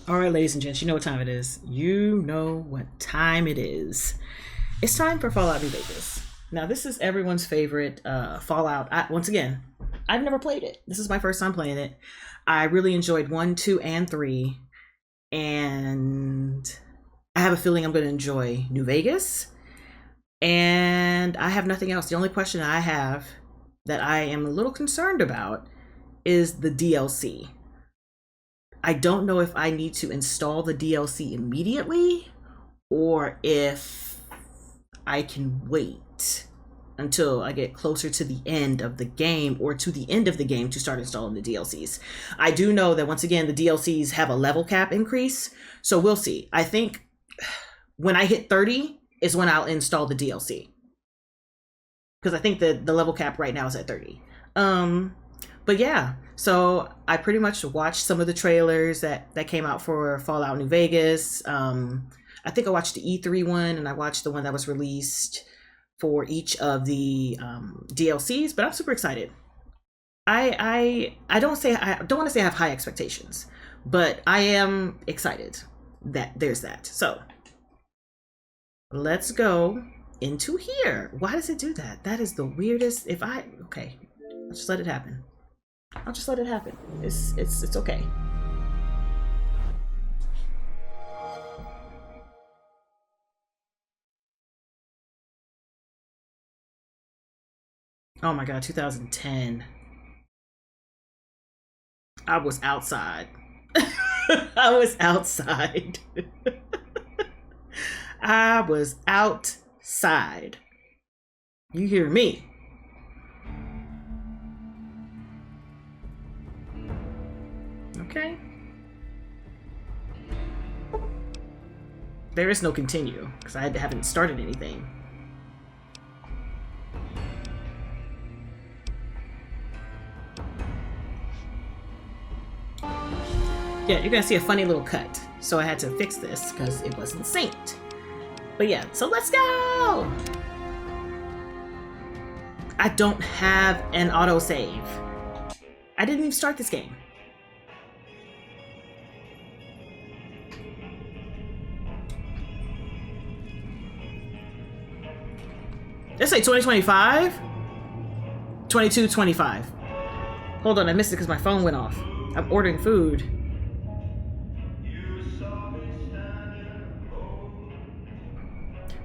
All right, ladies and gents, you know what time it is. You know what time it is. It's time for Fallout New Vegas. Now, this is everyone's favorite Fallout. Once again, I've never played it. This is my first time playing it. I really enjoyed 1, 2, and 3. And I have a feeling I'm going to enjoy New Vegas. And I have nothing else. The only question I have that I am a little concerned about is the DLC. I don't know if I need to install the DLC immediately or if I can wait until I get closer to the end of the game or to the end of the game to start installing the DLCs. I do know that once again, the DLCs have a level cap increase. So we'll see. I think when I hit 30 is when I'll install the DLC. Because I think that the level cap right now is at 30. But yeah, so I pretty much watched some of the trailers that came out for Fallout New Vegas. I think I watched the E3 one and I watched the one that was released for each of the DLCs, but I'm super excited. I don't want to say I have high expectations, but I am excited that there's that. So let's go into here. Why does it do that? That is the weirdest. Okay, I'll just let it happen. I'll just let it happen. It's okay. Oh my god, 2010. I was outside. I was outside. I was outside. You hear me? Okay. There is no continue because I haven't started anything. Yeah, you're gonna see a funny little cut. So I had to fix this because it wasn't synced. But yeah, so let's go! I don't have an autosave. I didn't even start this game. Let's say 2025? 2225. Hold on, I missed it because my phone went off. I'm ordering food.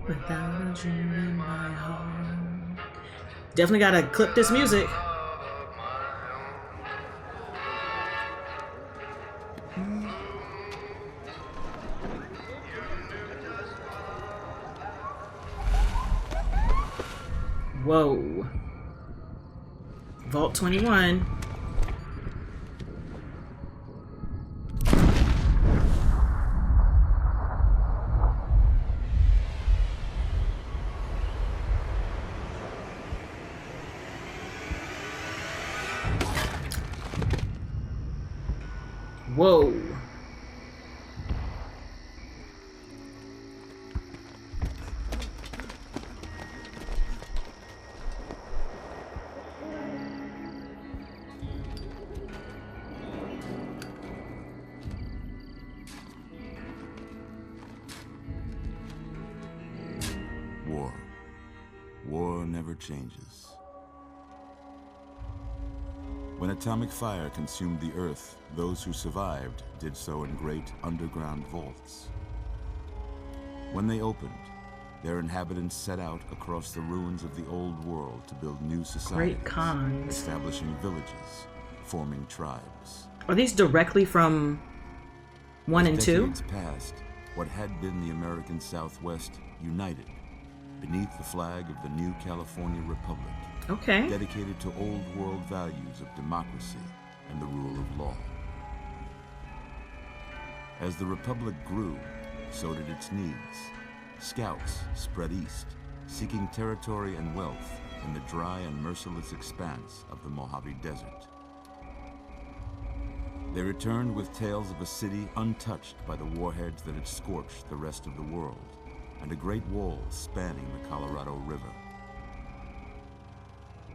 Without a dream in my heart. Definitely gotta clip this music. Whoa. Vault 21. Whoa. War. War never changes. When atomic fire consumed the Earth, those who survived did so in great underground vaults. When they opened, their inhabitants set out across the ruins of the old world to build new societies, establishing villages, forming tribes. Are these directly from 1 and 2? Decades passed, what had been the American Southwest united beneath the flag of the new California Republic. Okay. Dedicated to old world values of democracy and the rule of law. As the Republic grew, so did its needs. Scouts spread east, seeking territory and wealth in the dry and merciless expanse of the Mojave Desert. They returned with tales of a city untouched by the warheads that had scorched the rest of the world, and a great wall spanning the Colorado River.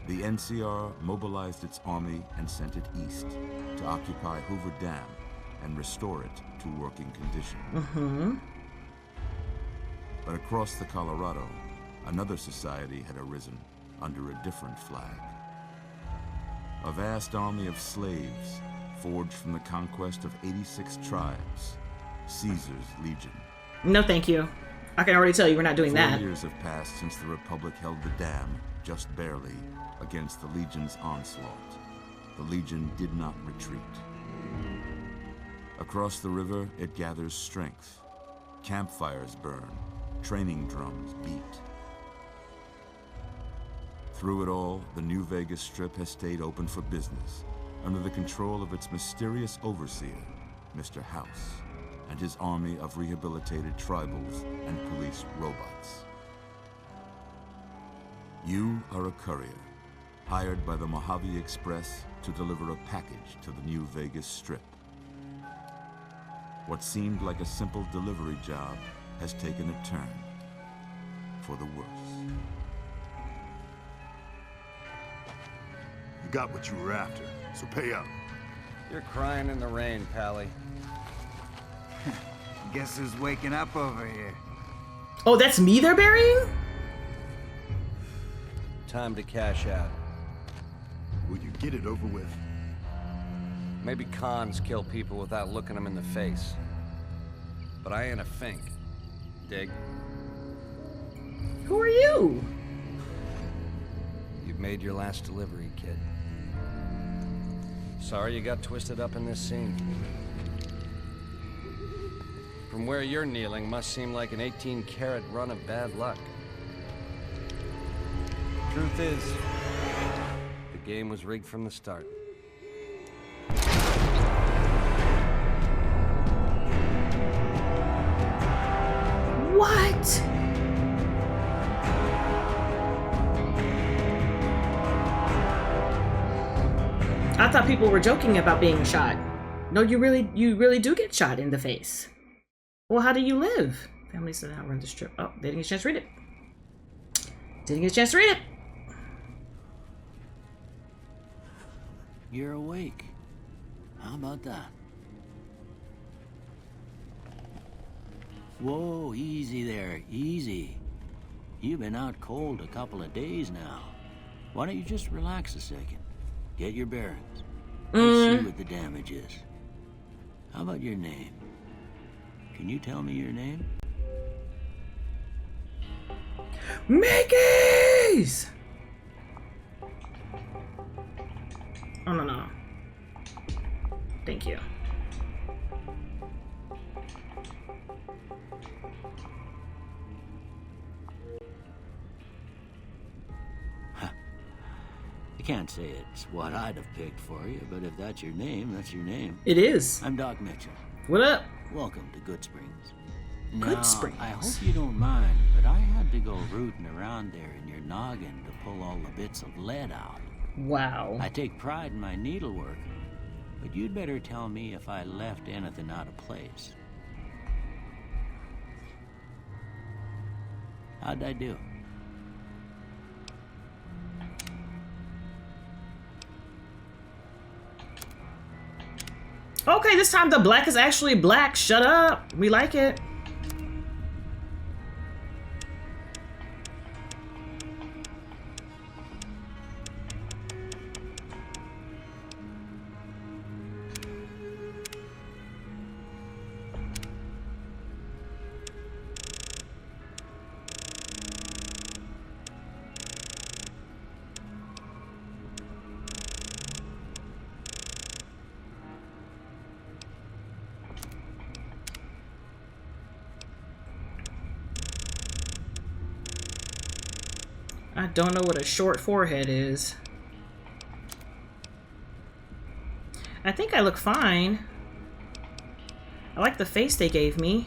The NCR mobilized its army and sent it east to occupy Hoover Dam and restore it to working condition. Mm-hmm. But across the Colorado, another society had arisen under a different flag. A vast army of slaves forged from the conquest of 86 tribes, Caesar's Legion. No, thank you. I can already tell you we're not doing that. 4 years have passed since the Republic held the dam, just barely, against the Legion's onslaught. The Legion did not retreat. Across the river, it gathers strength. Campfires burn, training drums beat. Through it all, the New Vegas Strip has stayed open for business, under the control of its mysterious overseer, Mr. House, and his army of rehabilitated tribals and police robots. You are a courier, hired by the Mojave Express to deliver a package to the New Vegas Strip. What seemed like a simple delivery job has taken a turn for the worse. You got what you were after, so pay up. You're crying in the rain, Pally. Guess who's waking up over here? Oh, that's me they're burying? Time to cash out. Will you get it over with? Maybe cons kill people without looking them in the face. But I ain't a fink. Dig? Who are you? You've made your last delivery, kid. Sorry you got twisted up in this scene. From where you're kneeling must seem like an 18-carat run of bad luck. Truth is, the game was rigged from the start. What? I thought people were joking about being shot. No, you really do get shot in the face. Well, how do you live? Family said I run the strip. Oh, they didn't get a chance to read it. Didn't get a chance to read it. You're awake. How about that? Whoa, easy there, easy. You've been out cold a couple of days now. Why don't you just relax a second? Get your bearings. Let's see what the damage is. How about your name? Can you tell me your name? Mickey's! Oh, no. Thank you. I can't say it's what I'd have picked for you, but if that's your name, that's your name. It is. I'm Doc Mitchell. What up? Welcome to Good Springs. Good Now, Springs. I hope you don't mind, but I had to go rooting around there in your noggin to pull all the bits of lead out. Wow. I take pride in my needlework, but you'd better tell me if I left anything out of place. How'd I do? Okay, this time the black is actually black. Shut up. We like it. I don't know what a short forehead is. I think I look fine. I like the face they gave me.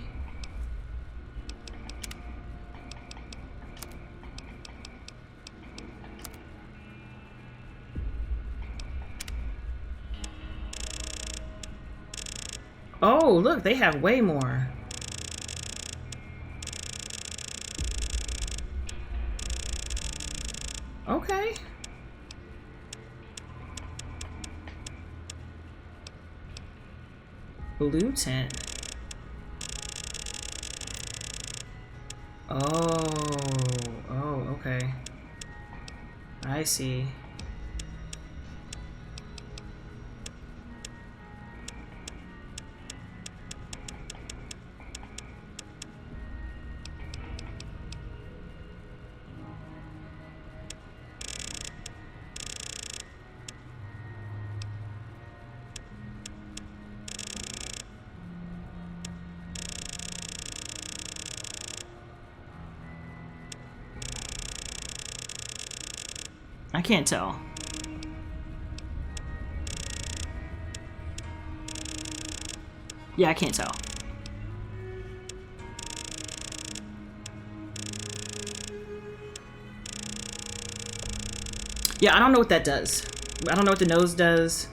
Oh, look, they have way more. Okay. Blue tent. Oh, okay. I see. I can't tell. Yeah, I can't tell. Yeah, I don't know what that does. I don't know what the nose does.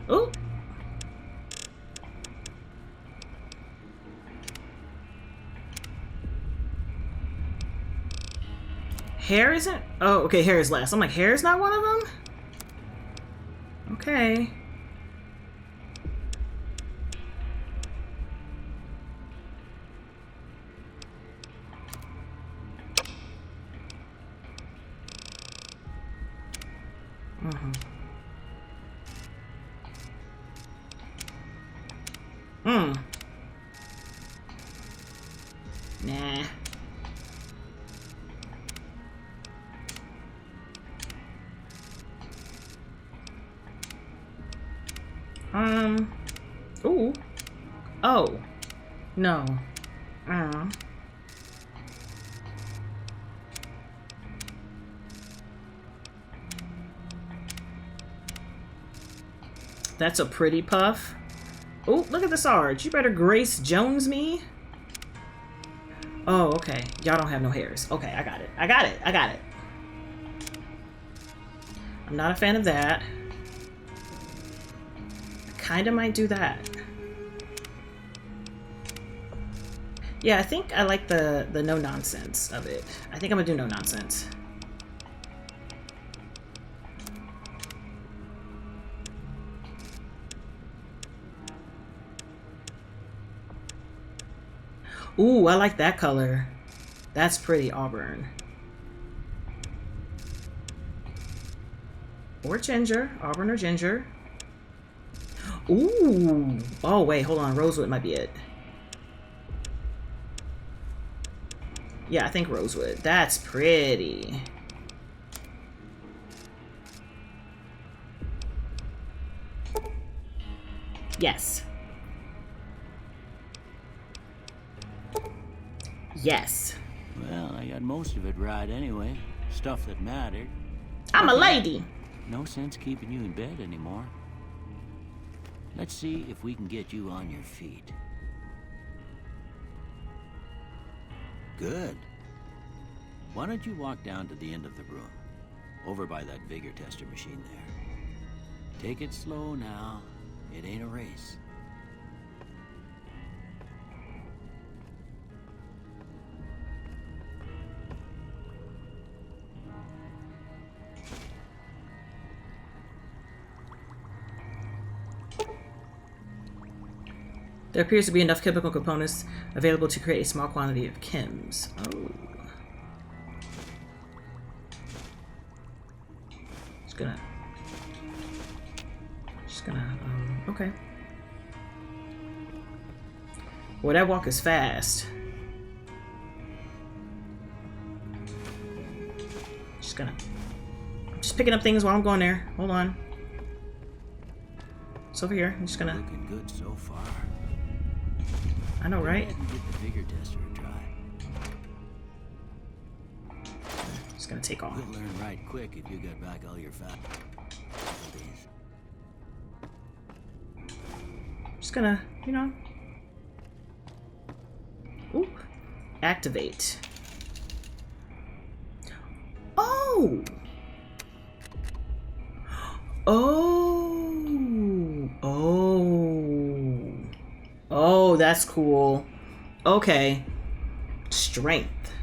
Oh. Hair isn't? Oh, okay, hair is last. I'm like, hair is not one of them? Okay. Mm-hmm. Hmm. Nah. Ooh. Oh. No. That's a pretty puff. Oh, look at the Sarge. You better Grace Jones me. Oh, okay. Y'all don't have no hairs. Okay, I got it. I got it. I got it. I'm not a fan of that. I kinda might do that. Yeah, I think I like the no nonsense of it. I think I'm gonna do no nonsense. Ooh, I like that color. That's pretty auburn. Or ginger. Auburn or ginger. Ooh. Oh, wait, hold on. Rosewood might be it. Yeah, I think rosewood. That's pretty. Yes. Yes. Well, I got most of it right anyway. Stuff that mattered. I'm a lady. No sense keeping you in bed anymore. Let's see if we can get you on your feet. Good. Why don't you walk down to the end of the room? Over by that vigor tester machine there. Take it slow now. It ain't a race. There appears to be enough chemical components available to create a small quantity of chems. Oh. Just gonna, okay. Well, that walk is fast. I'm just picking up things while I'm going there. Hold on. It's over here. I'm just gonna. Looking good so far. I know, right? Go ahead and give the vigor tester a try. Just gonna take off. We'll learn right quick if you get back all your fat. Just gonna, you know. Activate. Oh! Oh! Oh! Oh, that's cool. Okay. Strength.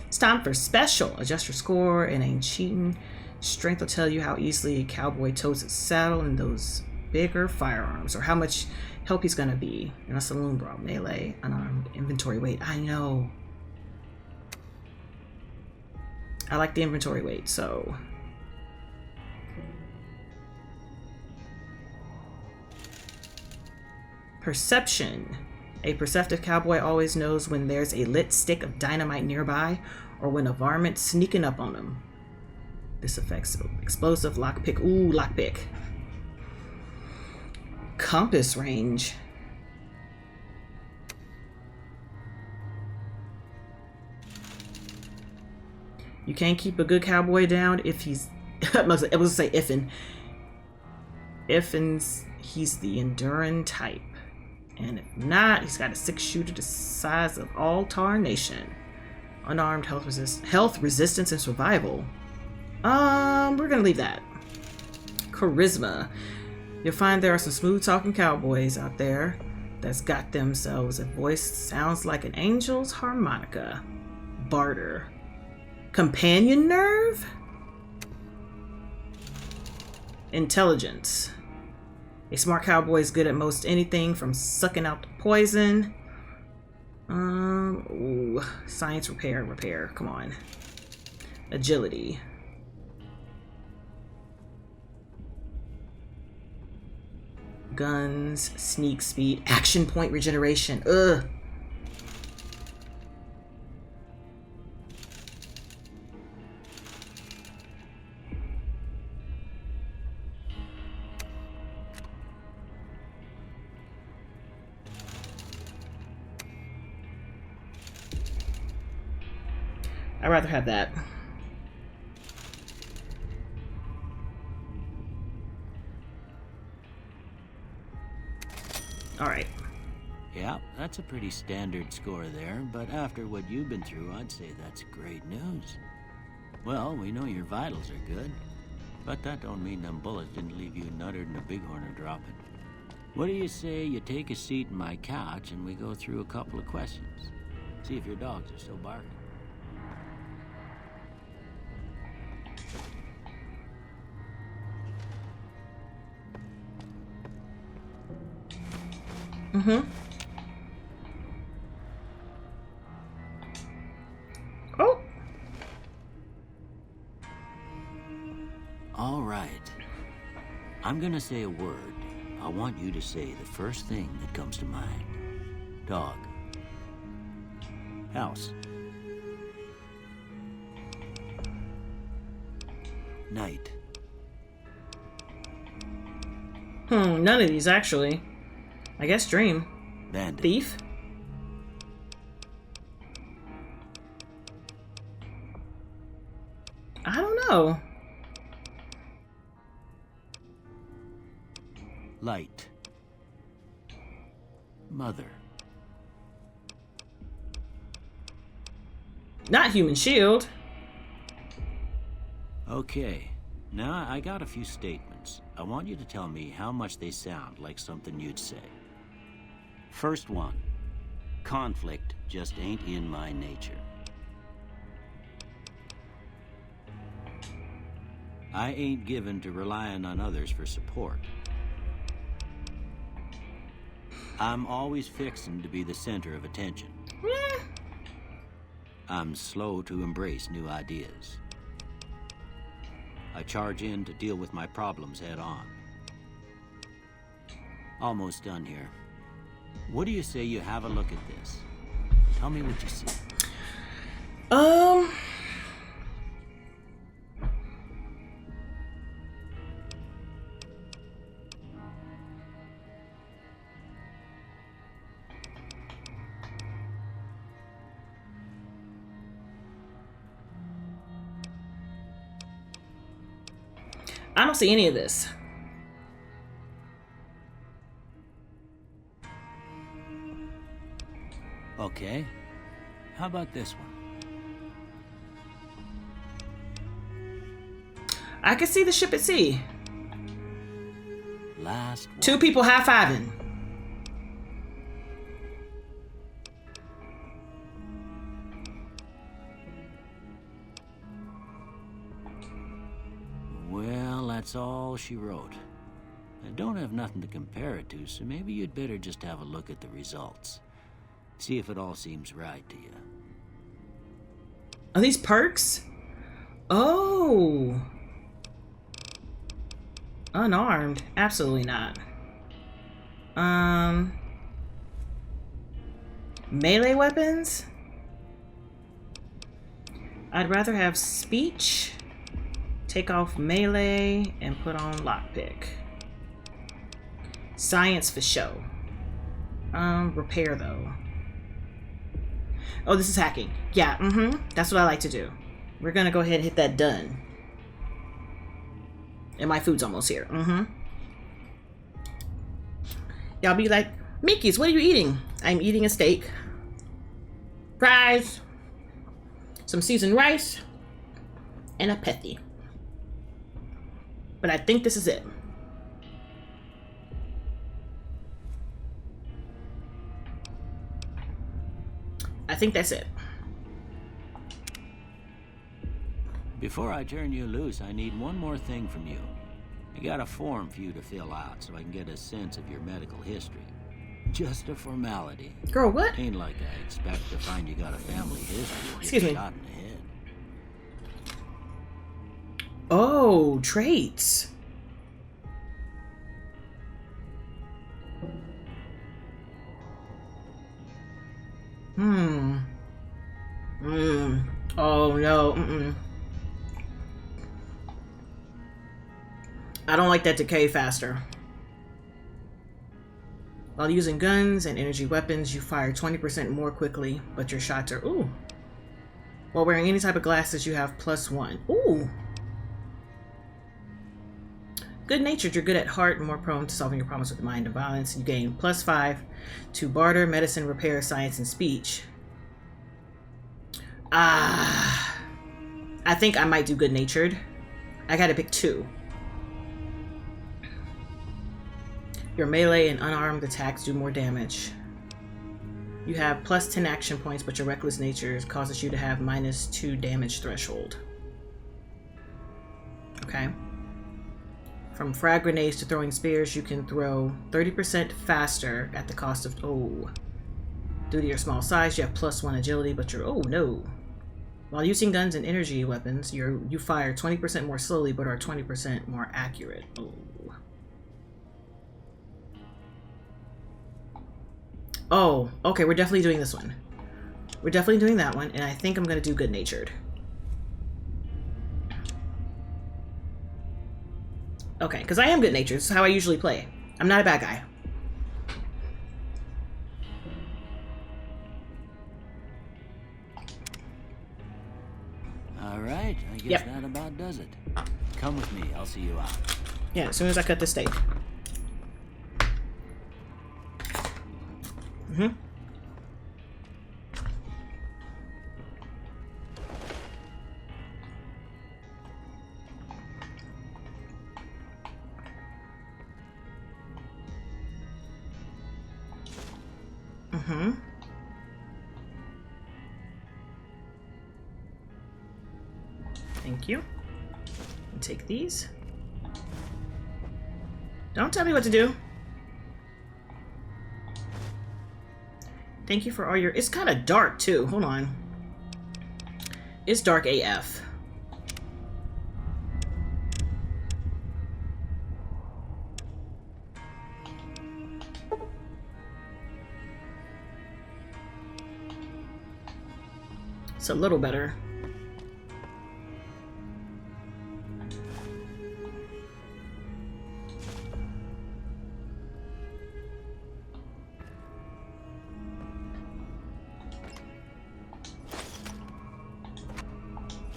It's time for special. Adjust your score. It ain't cheating. Strength will tell you how easily a cowboy tows his saddle in those bigger firearms, or how much help he's gonna be in a saloon brawl, melee, unarmed, inventory weight. I know. I like the inventory weight, so. Perception. A perceptive cowboy always knows when there's a lit stick of dynamite nearby or when a varmint's sneaking up on him. This affects explosive lockpick. Ooh, lockpick. Compass range. You can't keep a good cowboy down if he's I was gonna say ifin. He's the enduring type. And if not, he's got a 6-shooter the size of all tarnation. Unarmed, health resistance, and survival. We're gonna leave that. Charisma. You'll find there are some smooth-talking cowboys out there that's got themselves a voice sounds like an angel's harmonica. Barter. Companion nerve? Intelligence. A smart cowboy is good at most anything from sucking out the poison. Ooh, science, repair. Come on. Agility. Guns, sneak speed, action point regeneration. Ugh. I'd rather have that. All right. Yeah, that's a pretty standard score there, but after what you've been through, I'd say that's great news. Well, we know your vitals are good, but that don't mean them bullets didn't leave you nuttered and a bighorn are dropping. What do you say you take a seat in my couch and we go through a couple of questions? See if your dogs are still barking. Mm-hmm. Oh. All right. I'm gonna say a word. I want you to say the first thing that comes to mind. Dog. House. Night. None of these actually. I guess dream. Bandit. Thief. I don't know. Light. Mother. Not human shield. Okay. Now I got a few statements. I want you to tell me how much they sound like something you'd say. First one. Conflict just ain't in my nature. I ain't given to relying on others for support. I'm always fixing to be the center of attention. I'm slow to embrace new ideas. I charge in to deal with my problems head on. Almost done here. What do you say you have a look at this? Tell me what you see. I don't see any of this. Okay. How about this one? I can see the ship at sea. Last one. 2 people high-fiving. Well, that's all she wrote. I don't have nothing to compare it to, so maybe you'd better just have a look at the results. See if it all seems right to you. Are these perks? Oh. Unarmed? Absolutely not. Melee weapons? I'd rather have speech. Take off melee and put on lockpick. Science for show. Repair though. Oh, this is hacking. Yeah, that's what I like to do. We're gonna go ahead and hit that done. And my food's almost here. Y'all be like, Mickey's, what are you eating? I'm eating a steak. Fries. Some seasoned rice. And a petty. But I think this is it. I think that's it. Before I turn you loose, I need one more thing from you. I got a form for you to fill out so I can get a sense of your medical history. Just a formality. Girl, what? Ain't like I expect to find you got a family history of Excuse me. getting shot in the head. Oh, traits. Oh, no. I don't like that decay faster. While using guns and energy weapons, you fire 20% more quickly, but your shots are... Ooh. While wearing any type of glasses, you have +1. Ooh. Good-natured, you're good at heart and more prone to solving your problems with mind and violence. You gain +5 to barter, medicine, repair, science, and speech. I think I might do good-natured. I gotta pick 2. Your melee and unarmed attacks do more damage. You have +10 action points, but your reckless nature causes you to have -2 damage threshold. Okay. From frag grenades to throwing spears, you can throw 30% faster at the cost of... Oh. Due to your small size, you have +1 agility, but you're... Oh, no. While using guns and energy weapons, you fire 20% more slowly, but are 20% more accurate. Oh. Oh, okay, we're definitely doing this one. We're definitely doing that one, and I think I'm gonna do good-natured. Okay, because I am good-natured. This is how I usually play. I'm not a bad guy. All right, I guess that about does it. Come with me, I'll see you out. Yeah, as soon as I cut the steak. Thank you. And take these. Don't tell me what to do. Thank you for all your... It's kind of dark, too. Hold on. It's dark AF. It's a little better.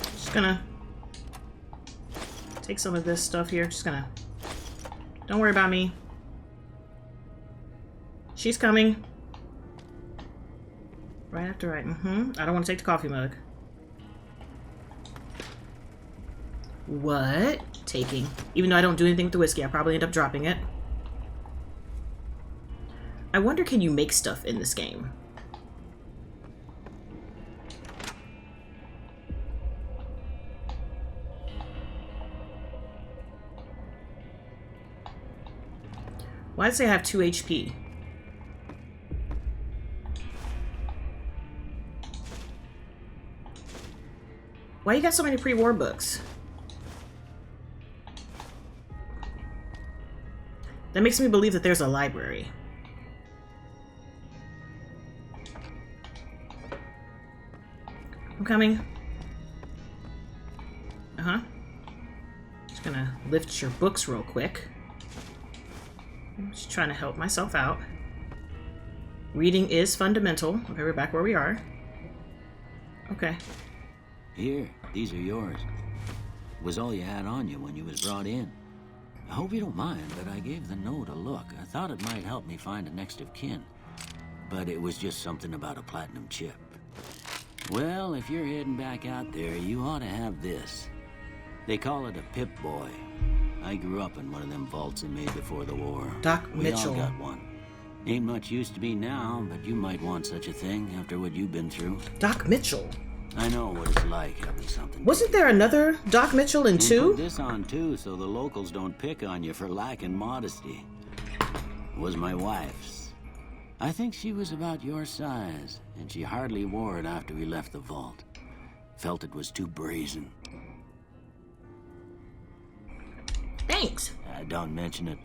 Just gonna take some of this stuff here. Just gonna... Don't worry about me. She's coming. Right after right. I don't want to take the coffee mug. What? Taking. Even though I don't do anything with the whiskey, I probably end up dropping it. I wonder, can you make stuff in this game? Why does it say I have 2 HP? Why you got so many pre-war books? That makes me believe that there's a library. I'm coming. Just gonna lift your books real quick. I'm just trying to help myself out. Reading is fundamental. Okay, we're back where we are. Okay. Here, these are yours. Was all you had on you when you was brought in. I hope you don't mind, but I gave the note a look. I thought it might help me find a next of kin. But it was just something about a platinum chip. Well, if you're heading back out there, you ought to have this. They call it a Pip-Boy. I grew up in one of them vaults they made before the war. Doc We Mitchell. all got one. Ain't much use to be now, but you might want such a thing after what you've been through. Doc Mitchell. I know what it's like having something. Wasn't there another Doc Mitchell in And 2? put this on too, so the locals don't pick on you for lacking modesty. It was my wife's. I think she was about your size, and she hardly wore it after we left the vault. Felt it was too brazen. Thanks. Don't mention it.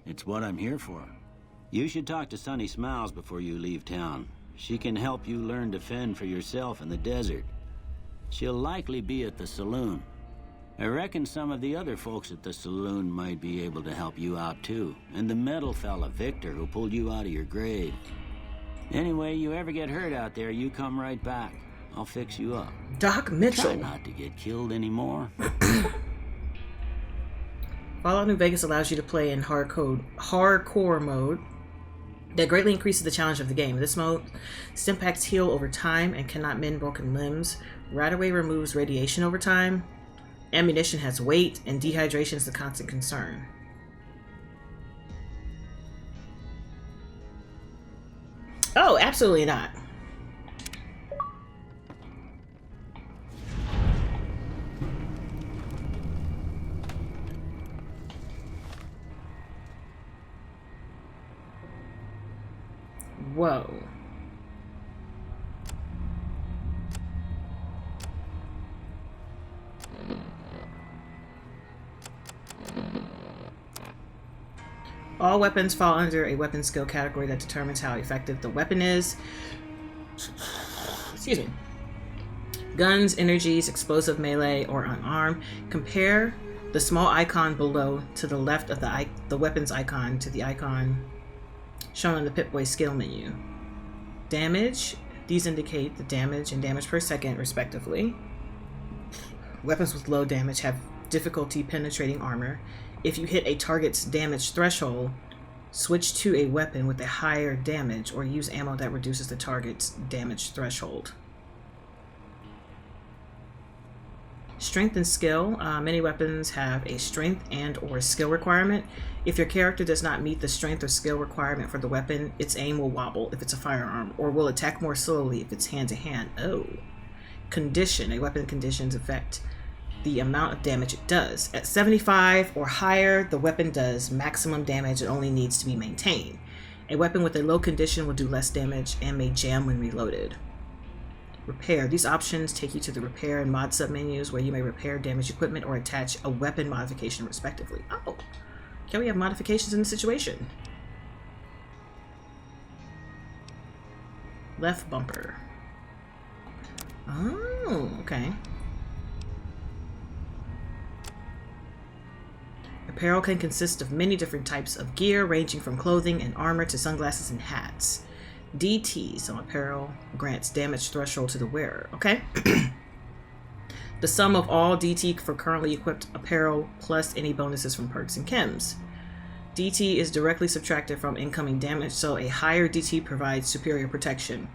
It's what I'm here for. You should talk to Sunny Smiles before you leave town. She can help you learn to fend for yourself in the desert. She'll likely be at the saloon. I reckon some of the other folks at the saloon might be able to help you out too. And the metal fella, Victor, who pulled you out of your grave. Anyway, you ever get hurt out there, you come right back. I'll fix you up. Doc Try Mitchell. not to get killed anymore. Fallout New Vegas allows you to play in hardcore mode that greatly increases the challenge of the game. In this mode, Stimpaks heal over time and cannot mend broken limbs. Right away removes radiation over time. Ammunition has weight, and dehydration is a constant concern. Oh, absolutely not. Whoa. All weapons fall under a weapon skill category that determines how effective the weapon is. Excuse me. Guns, energies, explosive, melee, or unarmed. Compare the small icon below to the left of the weapons icon to the icon shown on the Pip-Boy skill menu. Damage. These indicate the damage and damage per second, respectively. Weapons with low damage have difficulty penetrating armor. If you hit a target's damage threshold, switch to a weapon with a higher damage or use ammo that reduces the target's damage threshold. Strength and skill. Many weapons have a strength and or skill requirement. If your character does not meet the strength or skill requirement for the weapon, its aim will wobble if it's a firearm, or will attack more slowly if it's hand-to-hand. Oh. Condition. A weapon conditions affect the amount of damage it does. At 75 or higher, the weapon does maximum damage and only needs to be maintained. A weapon with a low condition will do less damage and may jam when reloaded. Repair. These options take you to the repair and mod submenus where you may repair damaged equipment or attach a weapon modification respectively. Oh, can we have modifications in the situation? Left bumper. Oh, okay. Apparel can consist of many different types of gear, ranging from clothing and armor to sunglasses and hats. DT, so apparel, grants damage threshold to the wearer. Okay. The sum of all DT for currently equipped apparel plus any bonuses from perks and chems. DT is directly subtracted from incoming damage, so a higher DT provides superior protection.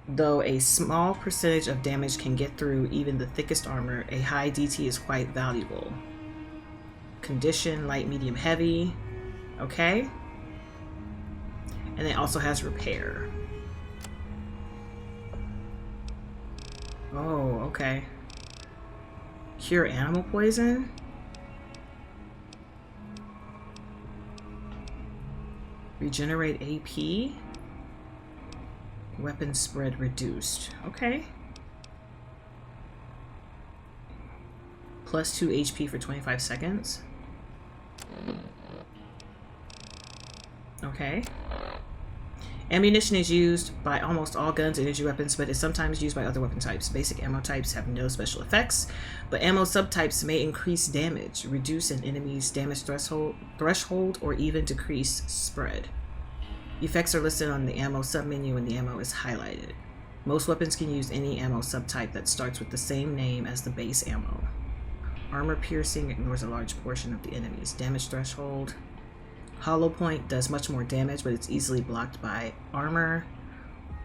Though a small percentage of damage can get through even the thickest armor, a high DT is quite valuable. Condition, light, medium, heavy. Okay. And it also has repair. Oh, okay. Cure animal poison? Regenerate AP? Weapon spread reduced. Okay. Plus 2 HP for 25 seconds. Okay. Ammunition is used by almost all guns and energy weapons, but is sometimes used by other weapon types. Basic ammo types have no special effects, but ammo subtypes may increase damage, reduce an enemy's damage threshold, or even decrease spread. Effects are listed on the ammo submenu when the ammo is highlighted. Most weapons can use any ammo subtype that starts with the same name as the base ammo. Armor piercing ignores a large portion of the enemy's damage threshold. Hollow point does much more damage, but it's easily blocked by armor.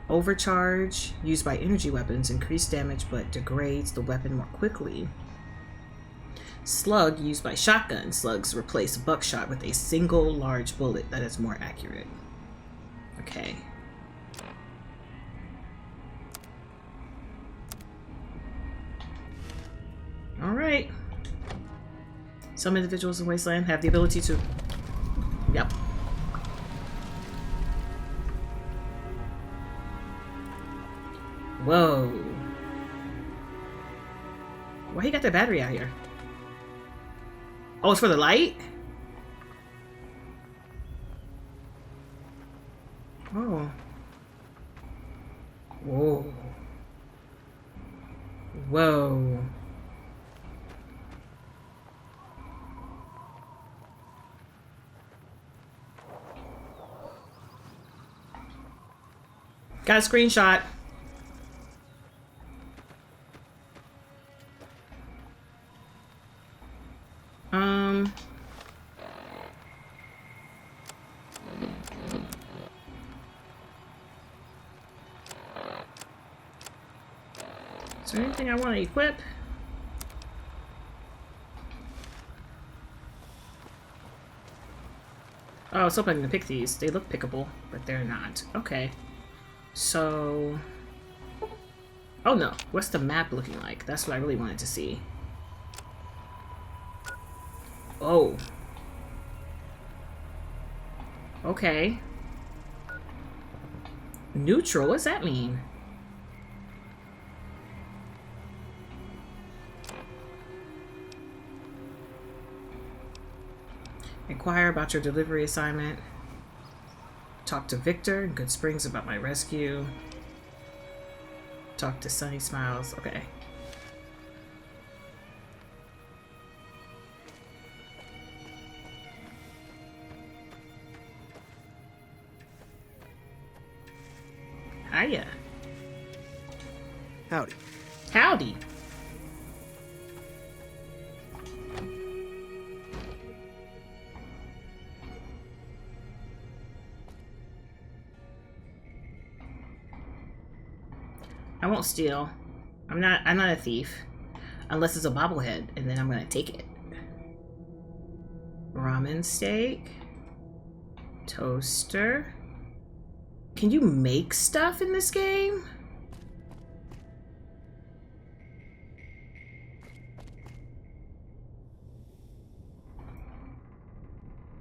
Overcharge, used by energy weapons, increase damage but degrades the weapon more quickly. Slug, used by shotgun slugs, replace buckshot with a single large bullet that is more accurate. Okay. All right. Some individuals in Wasteland have the ability to... Yep. Whoa. Why he got that battery out here? Oh, it's for the light? Oh. Whoa. Whoa. Got a screenshot. Is there anything I want to equip? Oh, I was hoping to pick these. They look pickable, but they're not. Okay. So... Oh no, what's the map looking like? That's what I really wanted to see. Oh. Okay. Neutral, what's that mean? Inquire about your delivery assignment. Talk to Victor in Good Springs about my rescue. Talk to Sunny Smiles. Okay. Hiya. Howdy. Howdy. I won't steal. I'm not a thief. Unless it's a bobblehead, and then I'm gonna take it. Ramen steak. Toaster. Can you make stuff in this game?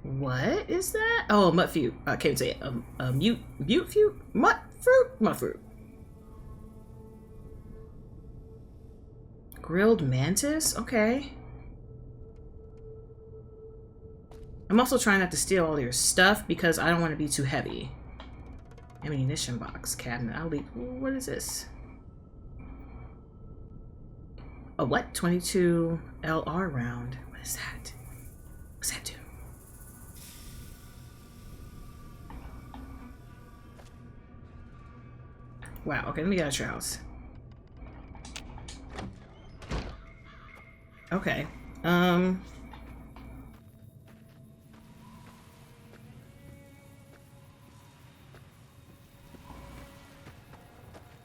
What is that? Oh, mutt fruit. I can't say it. Mute fruit? Mutt fruit? Mutt fruit. Grilled mantis? Okay. I'm also trying not to steal all your stuff because I don't want to be too heavy. Ammunition box, cabinet. I'll leave. What is this? A what? 22 LR round. What is that? What's that do? Wow. Okay, let me get out of your house. Okay.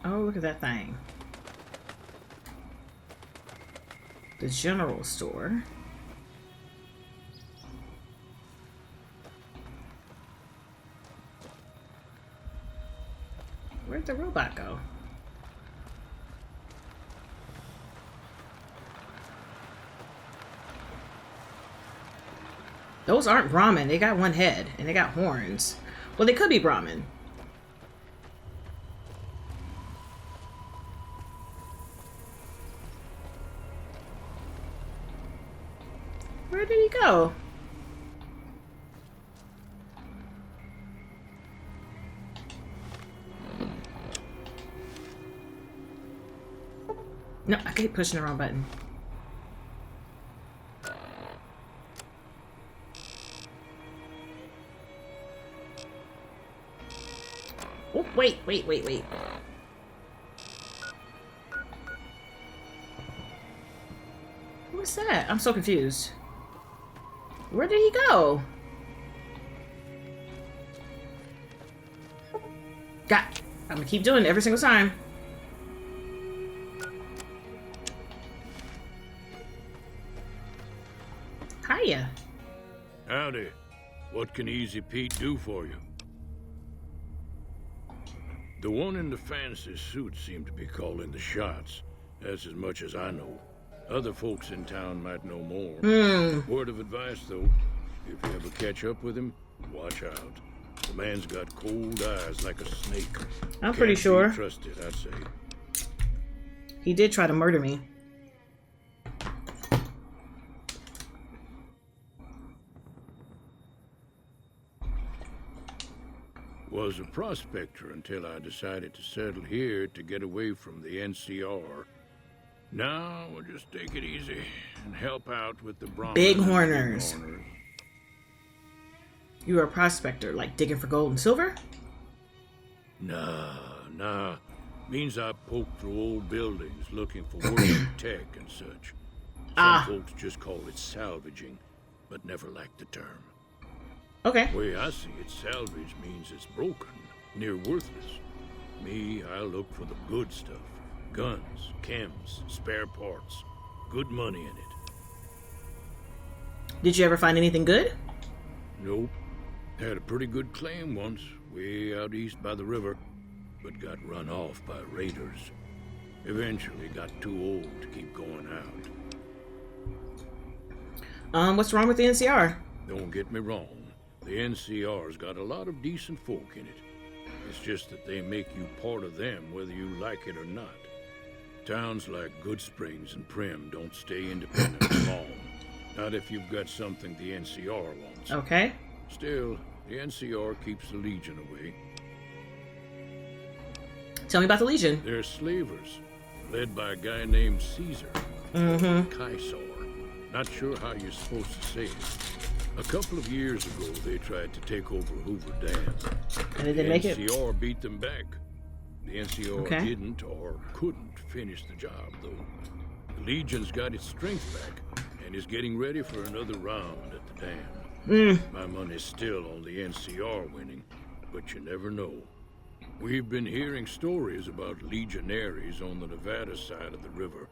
Oh, look at that thing. The general store. Where'd the robot go? Those aren't Brahmin. They got one head and they got horns. Well, they could be Brahmin. Where did he go? No, I keep pushing the wrong button. Oh, wait. What's that? I'm so confused. Where did he go? I'm gonna keep doing it every single time. Hiya. Howdy. What can Easy Pete do for you? The one in the fancy suit seemed to be calling the shots. That's as much as I know. Other folks in town might know more. Word of advice, though. If you ever catch up with him, watch out. The man's got cold eyes like a snake. I'm pretty sure. Can't be trusted, I'd say. He did try to murder me. Was a prospector until I decided to settle here to get away from the NCR. Now we'll just take it easy and help out with the Bighorners. You were a prospector, like digging for gold and silver? Nah. Means I poke through old buildings looking for working tech and such. Some folks just call it salvaging, but never liked the term. Okay. The way I see it, salvage means it's broken, near worthless. Me, I look for the good stuff. Guns, chems, spare parts. Good money in it. Did you ever find anything good? Nope. Had a pretty good claim once, way out east by the river, but got run off by raiders. Eventually got too old to keep going out. What's wrong with the NCR? Don't get me wrong. The NCR's got a lot of decent folk in it. It's just that they make you part of them whether you like it or not. Towns like Good Springs and Prim don't stay independent long. Not if you've got something the NCR wants. Okay. Still, the NCR keeps the Legion away. Tell me about the Legion. They're slavers, led by a guy named Caesar. Caesar. Not sure how you're supposed to say it. A couple of years ago, they tried to take over Hoover Dam. And they didn't make it? The NCR beat them back. The NCR didn't or couldn't finish the job, though. The Legion's got its strength back and is getting ready for another round at the dam. My money's still on the NCR winning, but you never know. We've been hearing stories about legionaries on the Nevada side of the river,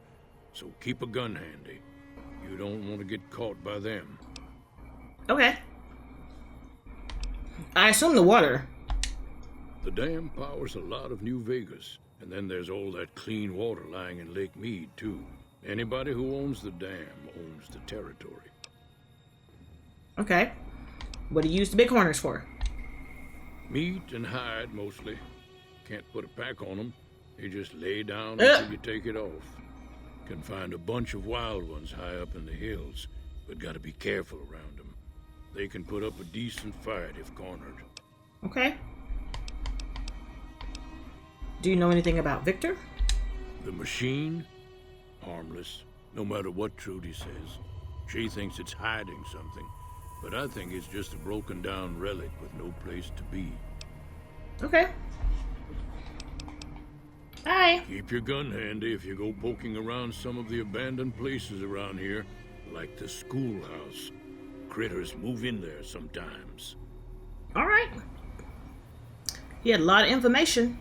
so keep a gun handy. You don't want to get caught by them. Okay. I assume the water. The dam powers a lot of New Vegas, and then there's all that clean water lying in Lake Mead, too. Anybody who owns the dam owns the territory. Okay. What do you use the Bighorners for? Meat and hide, mostly. Can't put a pack on them. They just lay down until you take it off. Can find a bunch of wild ones high up in the hills, but gotta be careful around them. They can put up a decent fight if cornered. Okay. Do you know anything about Victor? The machine? Harmless, no matter what Trudy says. She thinks it's hiding something, but I think it's just a broken down relic with no place to be. Okay. Bye. Keep your gun handy if you go poking around some of the abandoned places around here, like the schoolhouse. Critters move in there sometimes. All right. He had a lot of information.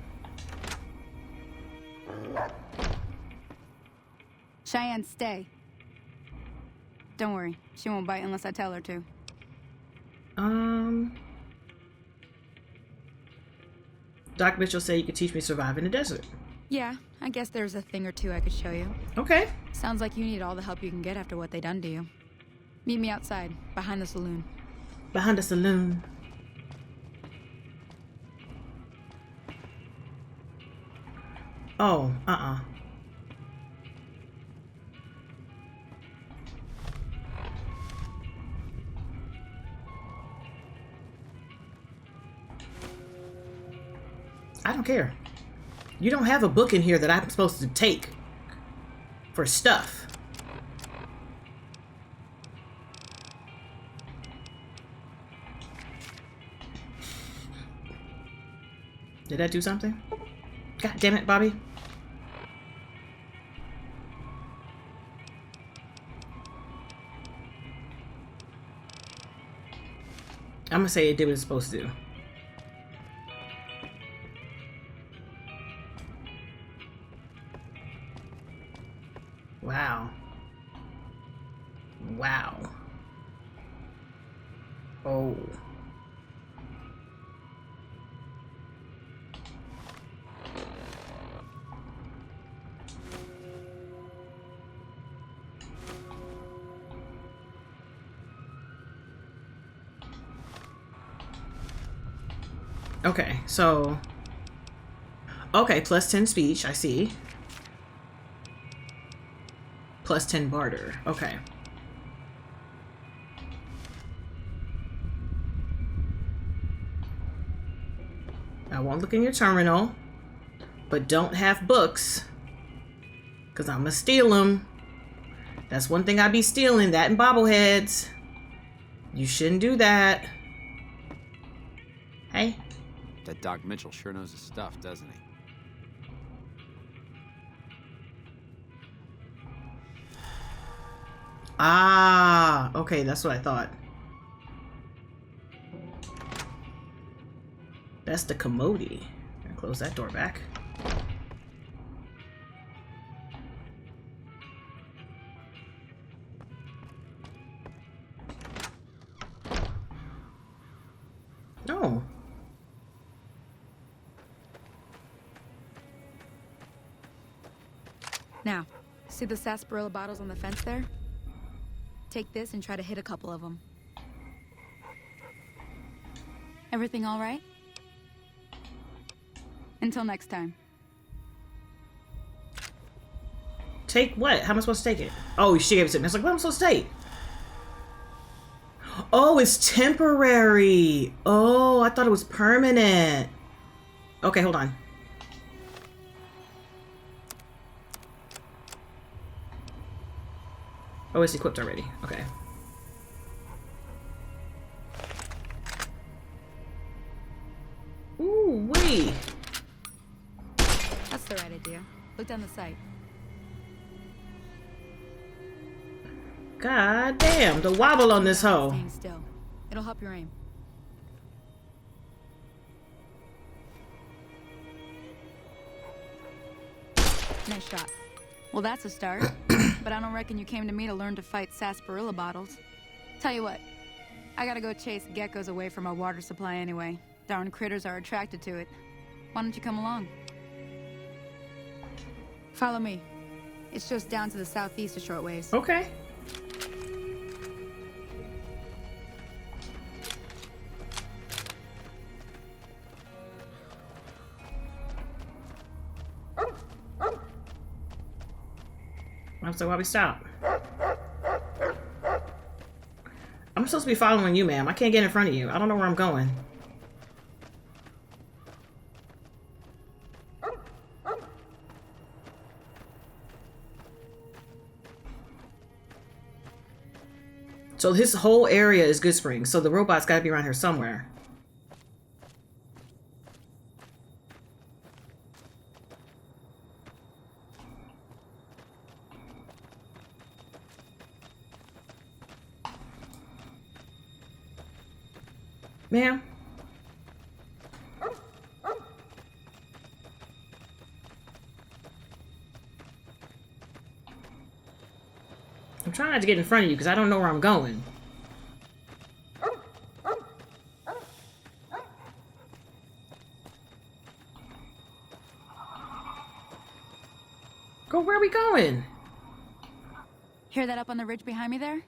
Cheyenne, stay. Don't worry. She won't bite unless I tell her to. Doc Mitchell said you could teach me to survive in the desert. Yeah, I guess there's a thing or two I could show you. Okay. Sounds like you need all the help you can get after what they done to you. Meet me outside, behind the saloon. Behind the saloon. Oh, I don't care. You don't have a book in here that I'm supposed to take for stuff. Did that do something? God damn it, Bobby. I'm gonna say it did what it's supposed to do. Wow. Wow. Oh. Okay, so... Okay, plus 10 speech, I see. Plus 10 barter, okay. I won't look in your terminal, but don't have books, because I'm gonna steal them. That's one thing I be stealing, that and bobbleheads. You shouldn't do that. Hey. That Doc Mitchell sure knows his stuff, doesn't he? Ah, okay, that's what I thought. That's the commodity. Close that door back. No. Now, see the sarsaparilla bottles on the fence there? Take this and try to hit a couple of them. Everything all right? Until next time. Take what? How am I supposed to take it? Oh, she gave it to me. I was like, what am I supposed to take? Oh, it's temporary. Oh, I thought it was permanent. Okay, hold on. Oh, it's equipped already. Okay. Ooh, wait. That's the right idea. Look down the sight. God damn, the wobble on this hoe. Staying still. It'll help your aim. Nice shot. Well, that's a start. But I don't reckon you came to me to learn to fight sarsaparilla bottles. Tell you what, I gotta go chase geckos away from our water supply anyway. Darn critters are attracted to it. Why don't you come along? Follow me. It's just down to the southeast a short ways. Okay. I'm so why we stop? I'm supposed to be following you, ma'am. I can't get in front of you. I don't know where I'm going. So his whole area is Good Springs, so the robot's got to be around here somewhere. Ma'am? I'm trying not to get in front of you because I don't know where I'm going. Go, where are we going? Hear that up on the ridge behind me there?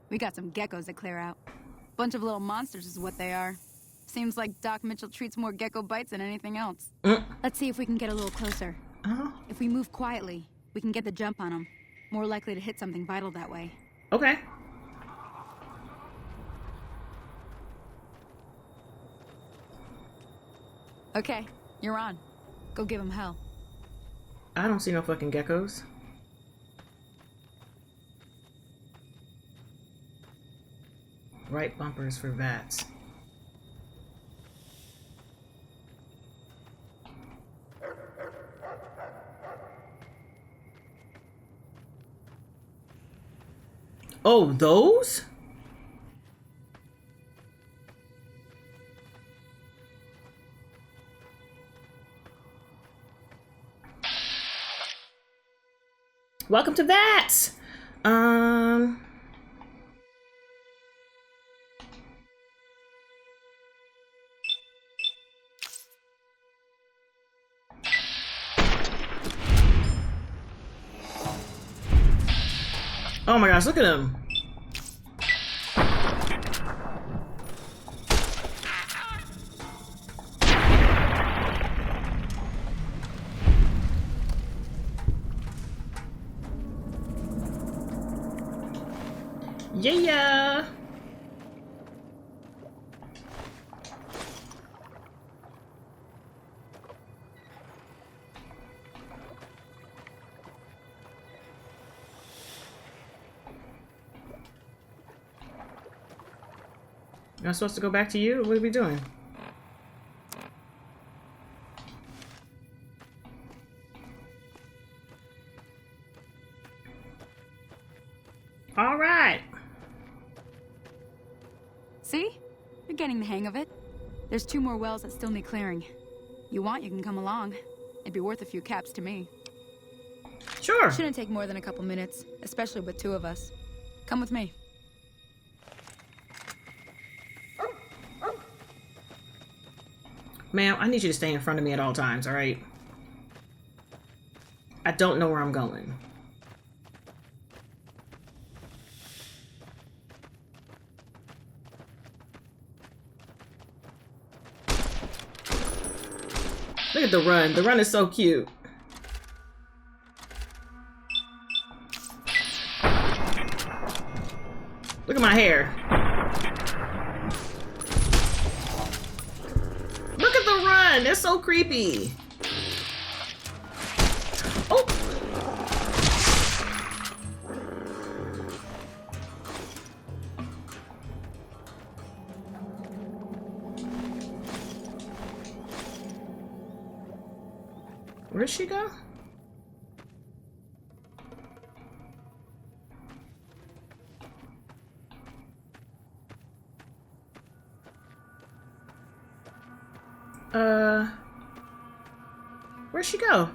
We got some geckos to clear out. Bunch of little monsters is what they are. Seems like Doc Mitchell treats more gecko bites than anything else. Let's see if we can get a little closer. If we move quietly, we can get the jump on them. More likely to hit something vital that way. Okay. Okay, you're on. Go give him hell. I don't see no fucking geckos. Right bumpers for vats. Oh, those? Welcome to vats. Oh my gosh, look at him. Yeah. Am I supposed to go back to you? What are we doing? All right. See? You're getting the hang of it. There's 2 more wells that still need clearing. You want, you can come along. It'd be worth a few caps to me. Sure. Shouldn't take more than a couple minutes, especially with 2 of us. Come with me. Ma'am, I need you to stay in front of me at all times, all right? I don't know where I'm going. Look at the run. The run is so cute. Look at my hair. Look at the run. They're so creepy. Oh. Where'd she go? Where'd she go?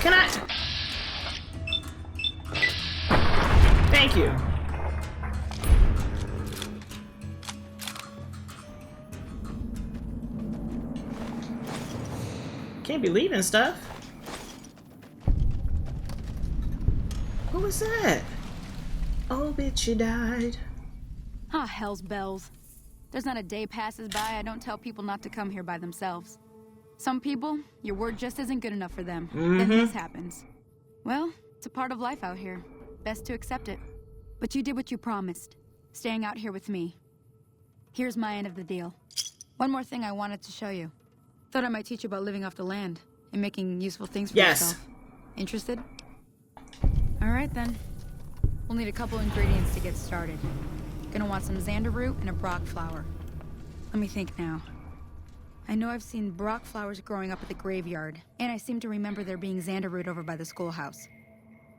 Can I? Thank you. Can't be leaving stuff. Who was that? Oh, bitch, you died. Ah, hell's bells. There's not a day passes by I don't tell people not to come here by themselves. Some people, your word just isn't good enough for them. Then this happens. Well, it's a part of life out here. Best to accept it. But you did what you promised, staying out here with me. Here's my end of the deal. One more thing I wanted to show you. Thought I might teach you about living off the land and making useful things for yourself. Interested? All right then. We'll need a couple ingredients to get started. Gonna want some xander root and a brock flower. Let me think now. I know I've seen brock flowers growing up at the graveyard, and I seem to remember there being xander root over by the schoolhouse.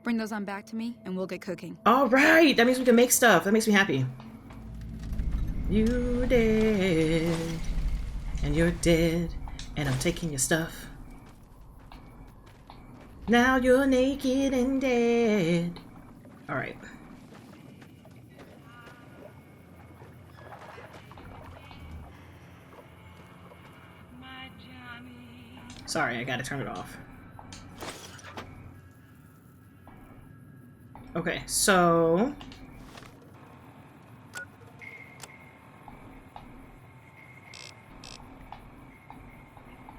Bring those on back to me, and we'll get cooking. All right, that means we can make stuff. That makes me happy. You dead, and you're dead, and I'm taking your stuff. Now you're naked and dead. All right. Sorry, I gotta turn it off. Okay, so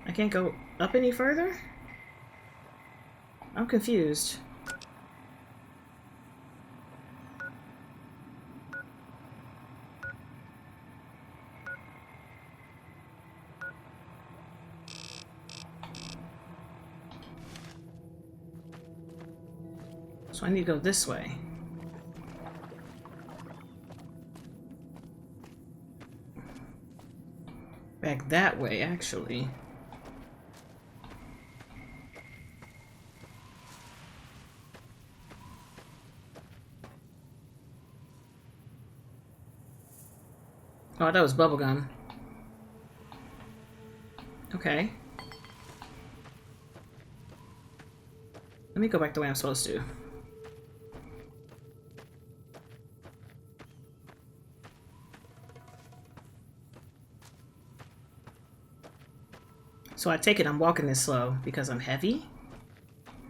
I can't go up any further? I'm confused. So I need to go this way. Back that way, actually. Oh, that was bubblegum. Okay. Let me go back the way I'm supposed to. So I take it I'm walking this slow because I'm heavy?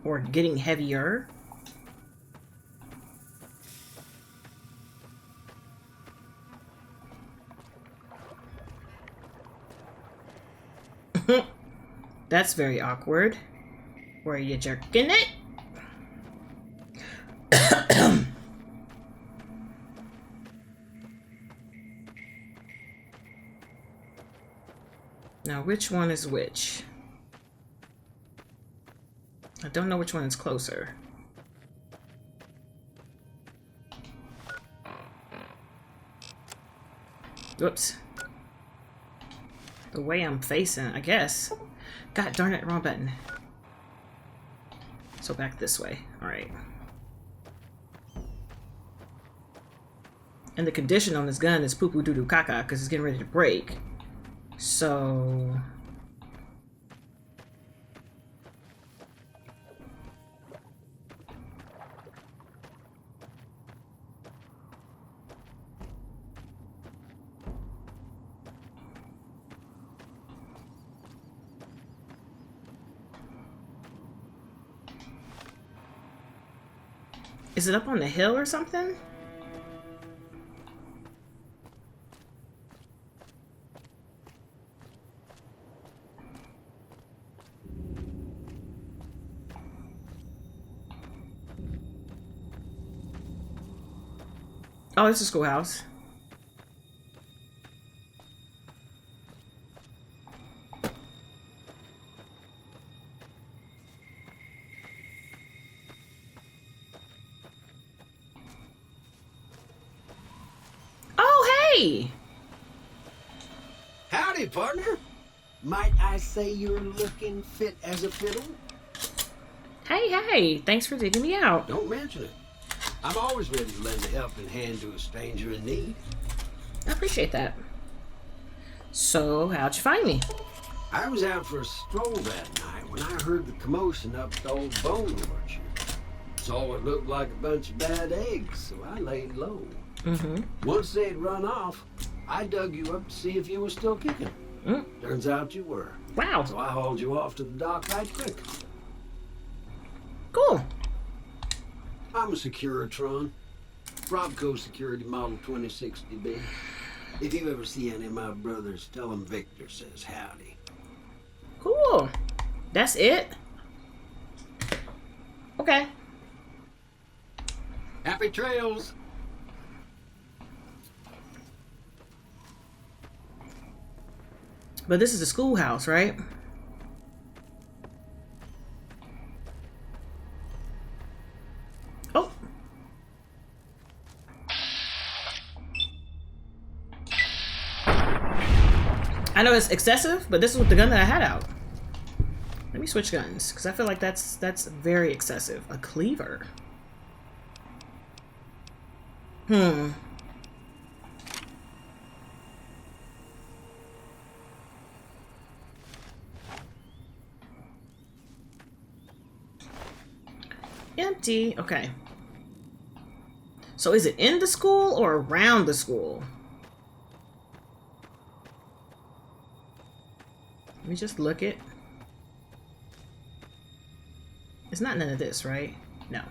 Or getting heavier? That's very awkward. Where are you jerking it? Now, which one is which? I don't know which one is closer. Whoops. The way I'm facing, I guess. God darn it, wrong button. So back this way. Alright. And the condition on this gun is poo-poo doo-doo caca because it's getting ready to break. So... Is it up on the hill or something? Oh, it's a schoolhouse. Oh, hey! Howdy, partner. Might I say you're looking fit as a fiddle? Hey, hey! Thanks for digging me out. Don't mention it. I'm always ready to lend a helping hand to a stranger in need. I appreciate that. So, how'd you find me? I was out for a stroll that night when I heard the commotion up at the old bone orchard. Saw what looked like a bunch of bad eggs, so I laid low. Once they'd run off, I dug you up to see if you were still kicking. Turns out you were. Wow. So I hauled you off to the dock right quick. Cool. I'm a Securitron. Robco Security Model 2060B. If you ever see any of my brothers, tell them Victor says howdy. Cool. That's it? Okay. Happy trails! But this is a schoolhouse, right? Oh. I know it's excessive, but this is the gun that I had out. Let me switch guns, because I feel like that's very excessive. A cleaver. Empty. Okay. So is it in the school or around the school? Let me just look it. It's not none of this, right? No.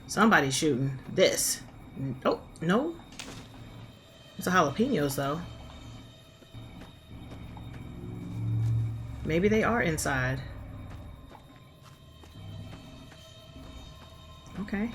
Somebody's shooting this. Oh, no. It's a jalapenos, though. Maybe they are inside. Okay.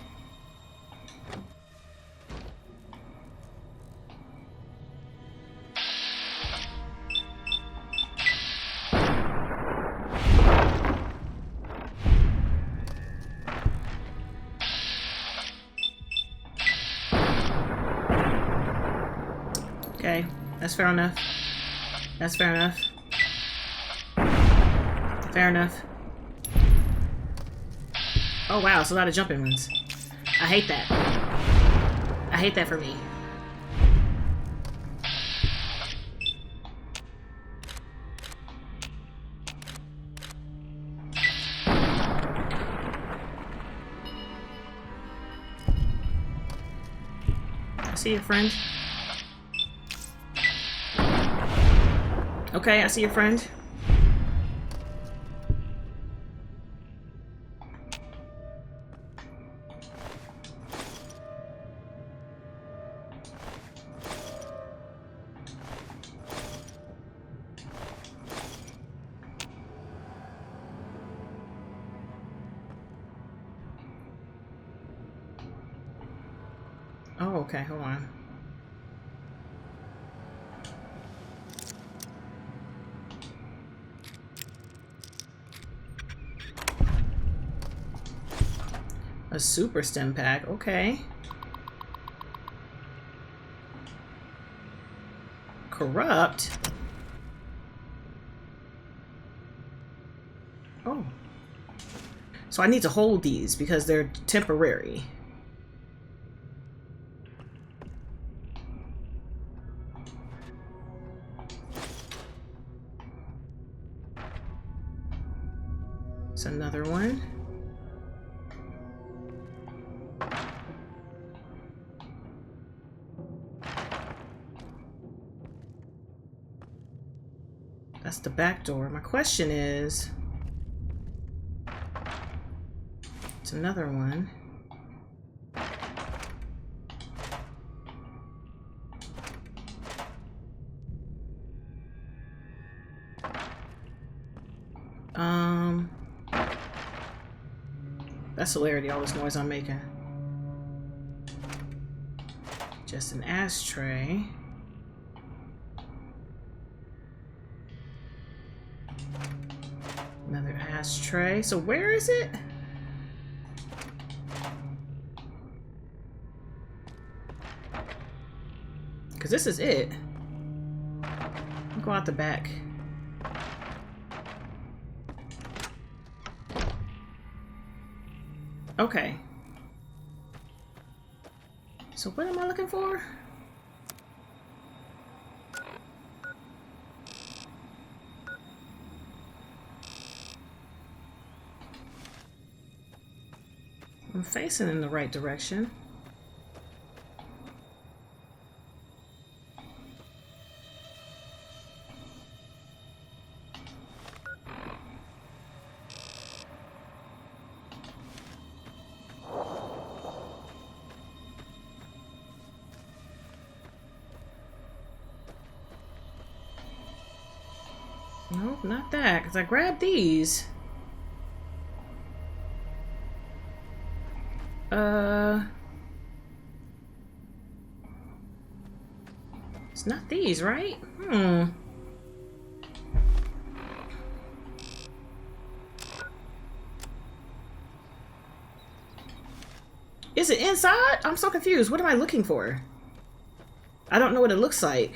Okay, that's fair enough. That's fair enough. Fair enough. Oh wow, it's a lot of jumping ones. I hate that. I hate that for me. I see your friend. Okay, I see your friend. Oh, okay, hold on. A super stem pack, okay. Corrupt? Oh. So I need to hold these because they're temporary. It's another one. That's the back door. My question is... It's another one. That's hilarity, all this noise I'm making. Just an ashtray. Another ashtray. So where is it? Because this is it. I'll go out the back. Okay. So what am I looking for? I'm facing in the right direction. Nope, not that, because I grabbed these. It's not these, right? Is it inside? I'm so confused. What am I looking for? I don't know what it looks like.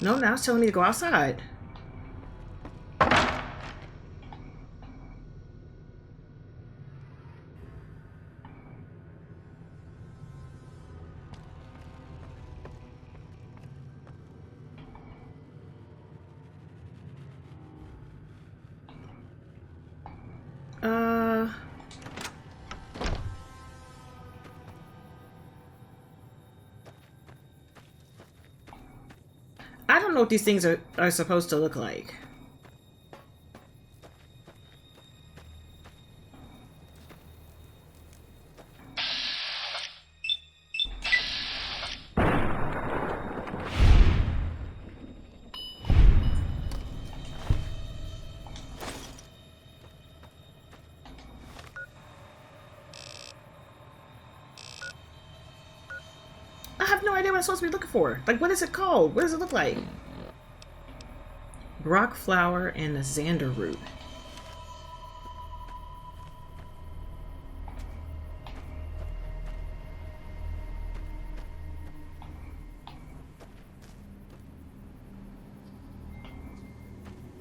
No, now it's telling me to go outside. I don't know what these things are supposed to look like. I have no idea what I'm supposed to be looking for. Like, what is it called? What does it look like? Rock flower and the xander root.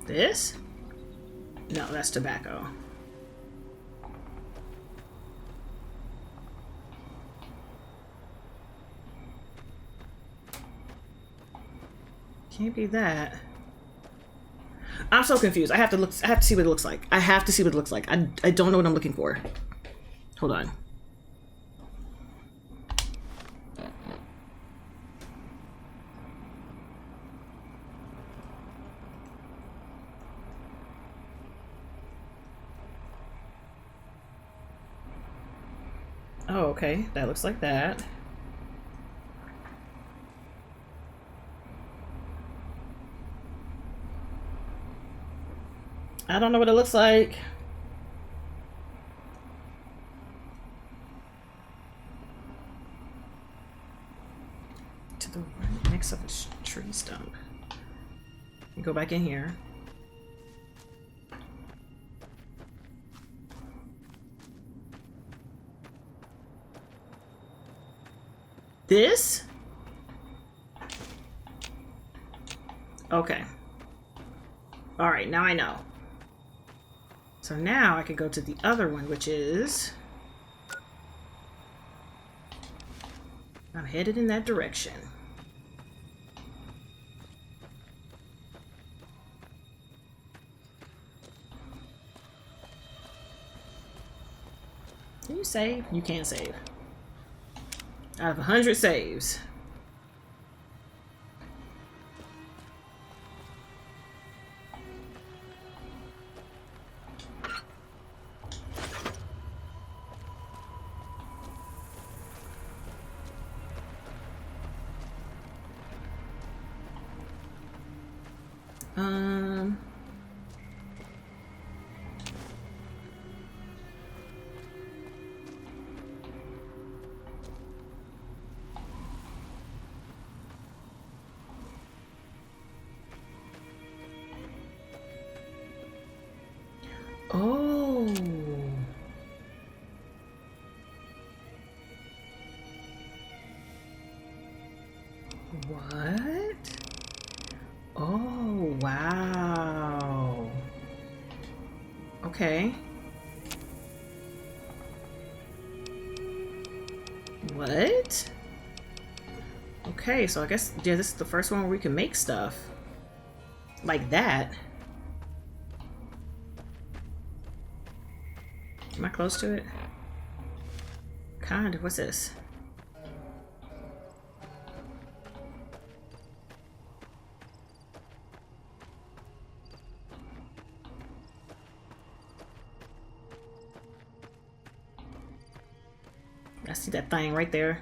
This? No, that's tobacco. Can't be that. I'm so confused. I have to look. I have to see what it looks like. I have to see what it looks like. I don't know what I'm looking for. Hold on. Oh, okay. That looks like that. I don't know what it looks like. To the right next of a tree stump. Go back in here. This? Okay. All right, now I know. So now I can go to the other one, which is... I'm headed in that direction. Can you save? You can't save. Out of 100 saves. Oh. What? Oh, wow. Okay. What? Okay, so I guess, yeah, this is the first one where we can make stuff like that. Am I close to it? Kind of. What's this? I see that thing right there.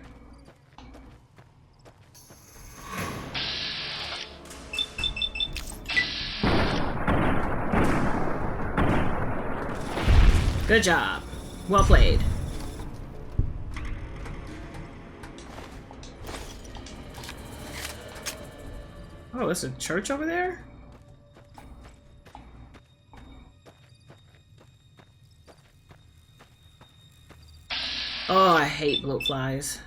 Good job. Well played. Oh, there's a church over there? Oh, I hate bloat flies.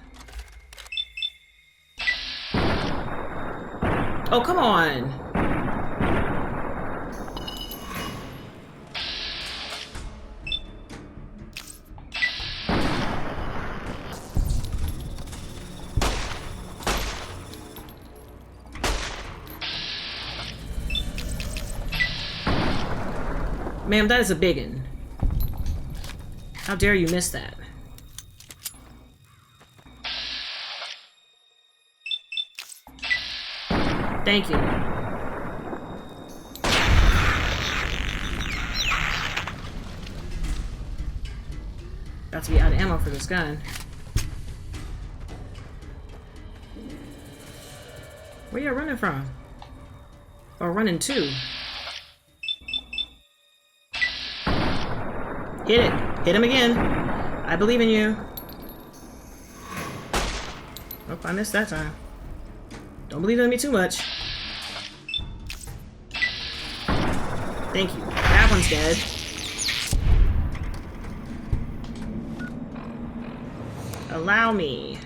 Oh, come on. Ma'am, that is a biggin. How dare you miss that? Thank you. Got to be out of ammo for this gun. Where you running from? Or running to? Hit it. Hit him again. I believe in you. Oh, I missed that time. Don't believe in me too much. Thank you. That one's dead. Allow me.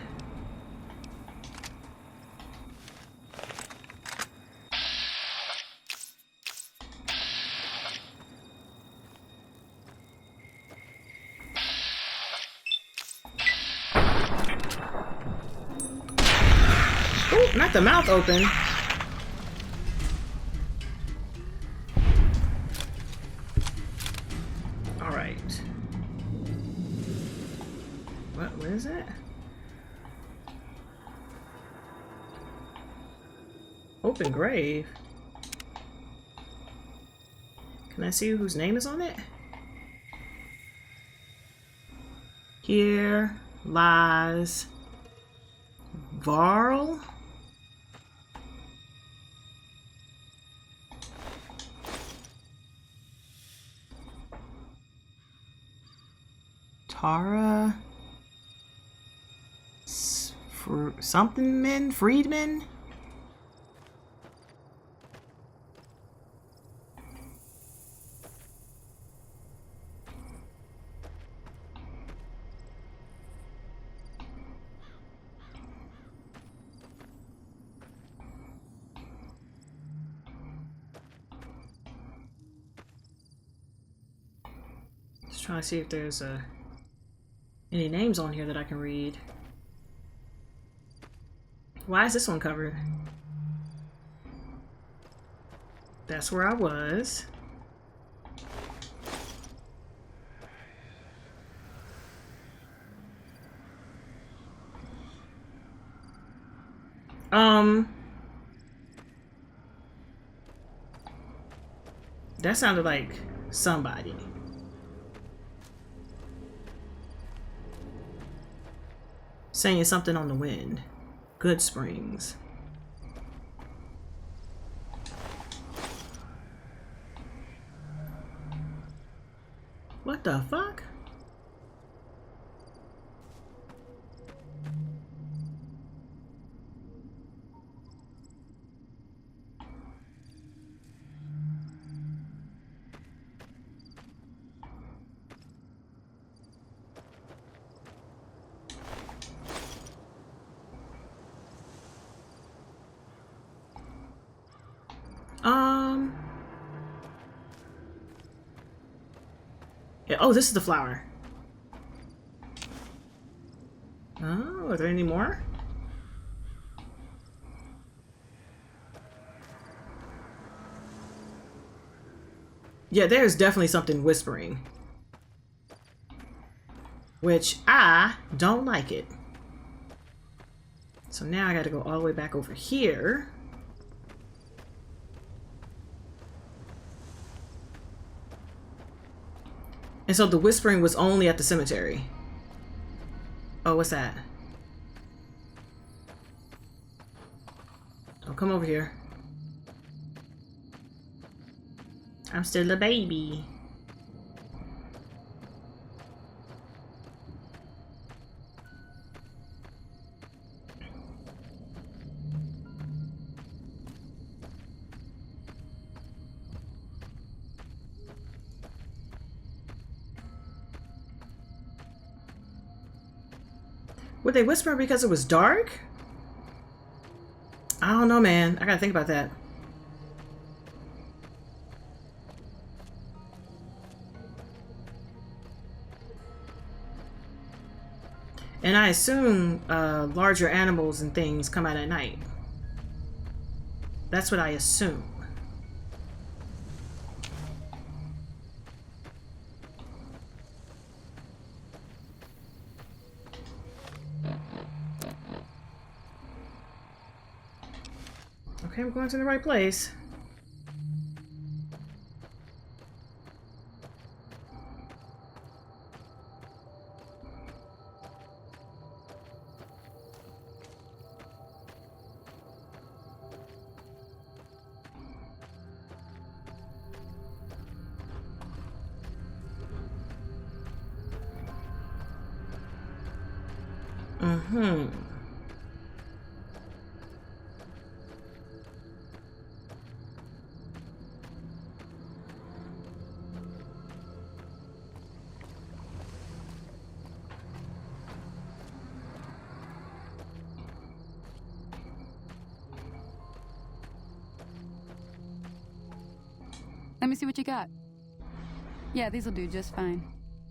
Ooh, knock the mouth open. All right. What is it? Open grave. Can I see whose name is on it? Here lies Varl. Tara for something men Friedman. Just trying to see if there's any names on here that I can read. Why is this one covered? That's where I was. That sounded like somebody. Saying something on the wind. Good Springs. What the fuck? Yeah, oh, this is the flower. Oh, are there any more? Yeah, there's definitely something whispering. Which I don't like it. So now I gotta go all the way back over here. And so the whispering was only at the cemetery. Oh, what's that? Oh, come over here. I'm still a baby. Were they whispering because it was dark? I don't know, man. I gotta think about that. And I assume larger animals and things come out at night. That's what I assume. Okay, I'm going to the right place. Mm-hmm. Let me see what you got. Yeah, these'll do just fine.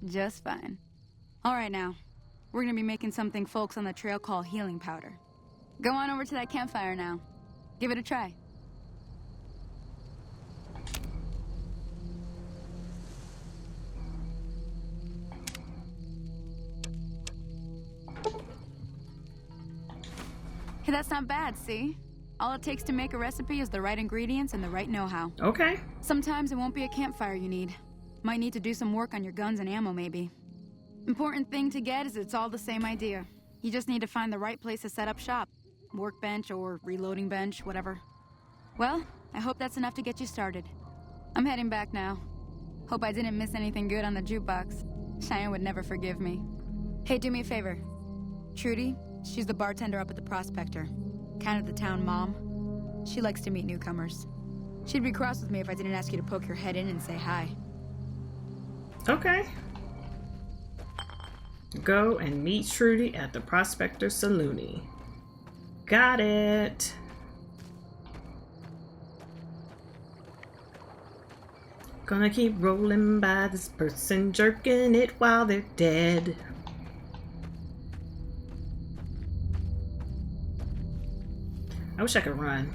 Just fine. All right, now. We're gonna be making something folks on the trail call healing powder. Go on over to that campfire now. Give it a try. Hey, that's not bad, see? All it takes to make a recipe is the right ingredients and the right know-how. Okay. Sometimes it won't be a campfire you need. Might need to do some work on your guns and ammo, maybe. Important thing to get is it's all the same idea. You just need to find the right place to set up shop. Workbench or reloading bench, whatever. Well, I hope that's enough to get you started. I'm heading back now. Hope I didn't miss anything good on the jukebox. Cheyenne would never forgive me. Hey, do me a favor. Trudy, she's the bartender up at the Prospector. Kind of the town mom. She likes to meet newcomers. She'd be cross with me if I didn't ask you to poke your head in and say hi. Okay. Go and meet Trudy at the Prospector Saloony. Got it. Gonna keep rolling by this person, jerking it while they're dead. I wish I could run.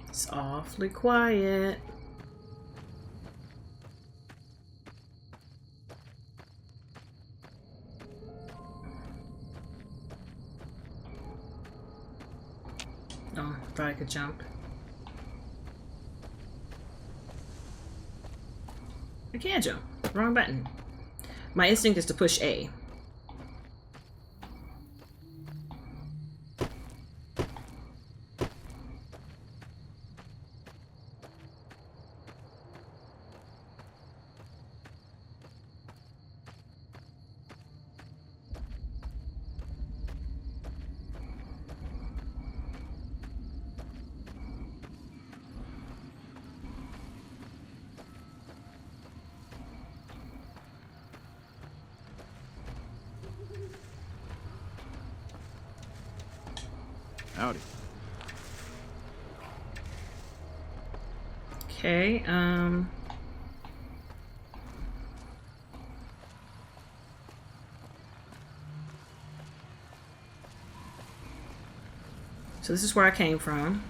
It's awfully quiet. Oh, thought I could jump. I can't jump. Wrong button. My instinct is to push A. Howdy. Okay, so this is where I came from.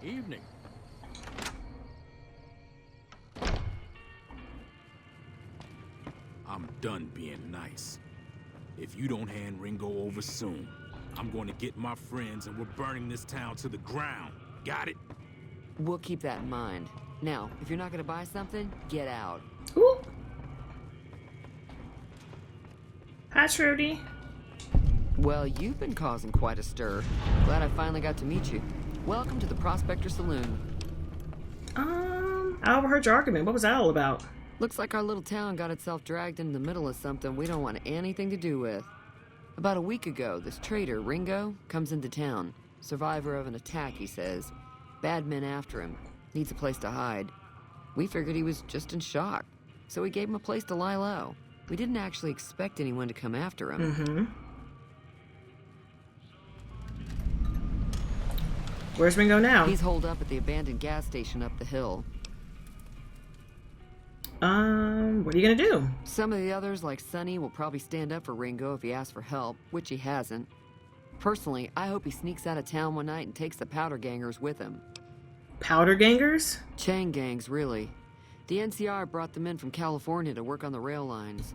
Evening. I'm done being nice. If you don't hand Ringo over soon, I'm going to get my friends and we're burning this town to the ground. Got it? We'll keep that in mind. Now, if you're not gonna buy something, get out. Ooh. Hi, Trudy. Well, you've been causing quite a stir. Glad I finally got to meet you. Welcome to the Prospector Saloon. I overheard your argument. What was that all about? Looks like our little town got itself dragged into the middle of something we don't want anything to do with. About a week ago, this trader, Ringo, comes into town. Survivor of an attack, he says. Bad men after him. Needs a place to hide. We figured he was just in shock, so we gave him a place to lie low. We didn't actually expect anyone to come after him. Mm-hmm. Where's Ringo now? He's holed up at the abandoned gas station up the hill. What are you gonna do? Some of the others, like Sonny, will probably stand up for Ringo if he asks for help, which he hasn't. Personally, I hope he sneaks out of town one night and takes the powder gangers with him. Powder gangers? Chain gangs, really. The NCR brought them in from California to work on the rail lines.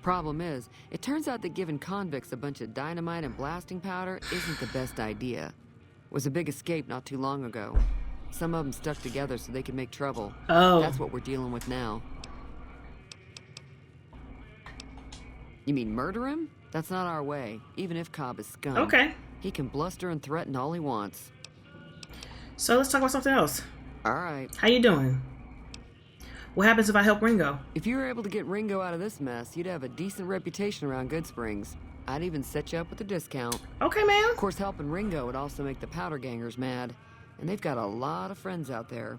Problem is, it turns out that giving convicts a bunch of dynamite and blasting powder isn't the best idea. It was a big escape not too long ago. Some of them stuck together so they could make trouble. Oh. That's what we're dealing with now. You mean murder him? That's not our way, even if Cobb is scum. Okay. He can bluster and threaten all he wants. So let's talk about something else. All right. How you doing? What happens if I help Ringo? If you were able to get Ringo out of this mess, you'd have a decent reputation around Good Springs. I'd even set you up with a discount. Okay, man. Of course, helping Ringo would also make the powder gangers mad. And they've got a lot of friends out there.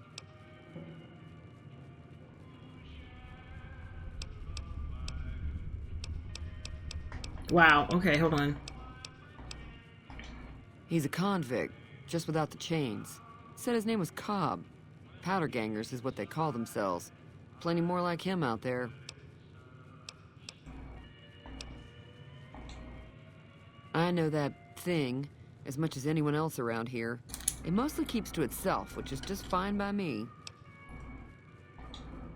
Wow. Okay, hold on. He's a convict, just without the chains. Said his name was Cobb. Powder gangers is what they call themselves. Plenty more like him out there. I know that thing as much as anyone else around here. It mostly keeps to itself, which is just fine by me.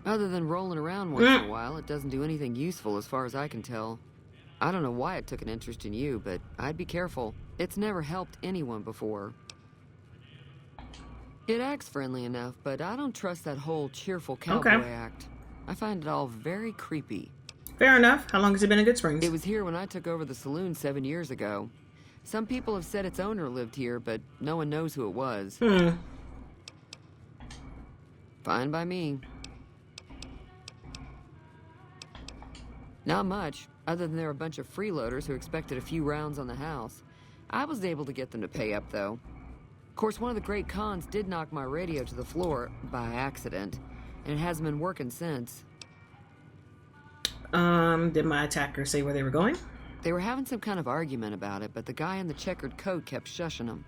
Other than rolling around once in a while, it doesn't do anything useful as far as I can tell. I don't know why it took an interest in you, but I'd be careful. It's never helped anyone before. It acts friendly enough, but I don't trust that whole cheerful cowboy act. I find it all very creepy. Fair enough. How long has it been in Good Springs? It was here when I took over the saloon 7 years ago. Some people have said its owner lived here, but no one knows who it was. Fine by me. Not much, other than there were a bunch of freeloaders who expected a few rounds on the house. I was able to get them to pay up, though. Of course, one of the great cons did knock my radio to the floor by accident, and it hasn't been working since. Did my attacker say where they were going? They were having some kind of argument about it, but the guy in the checkered coat kept shushing them.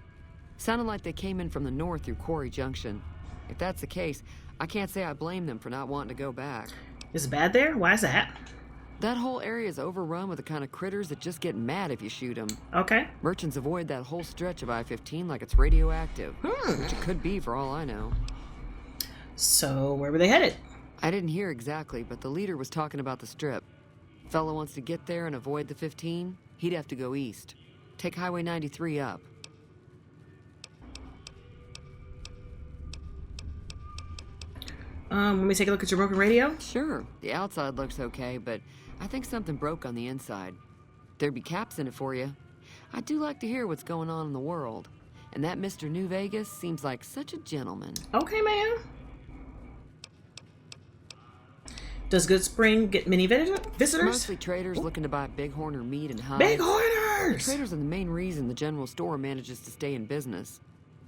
Sounded like they came in from the north through Quarry Junction. If that's the case, I can't say I blame them for not wanting to go back. Is it bad there? Why is that? That whole area is overrun with the kind of critters that just get mad if you shoot them. Okay. Merchants avoid that whole stretch of I-15 like it's radioactive, which it could be for all I know. So, where were they headed? I didn't hear exactly, but the leader was talking about the strip. Fella wants to get there and avoid the 15, he'd have to go east. Take Highway 93 up. Let me take a look at your broken radio? Sure. The outside looks okay, but I think something broke on the inside. There'd be caps in it for you. I do like to hear what's going on in the world. And that Mr. New Vegas seems like such a gentleman. Okay, man. Does Good Spring get many visitors? Mostly traders looking to buy bighorner meat and hides. Bighorners! The traders are the main reason the general store manages to stay in business.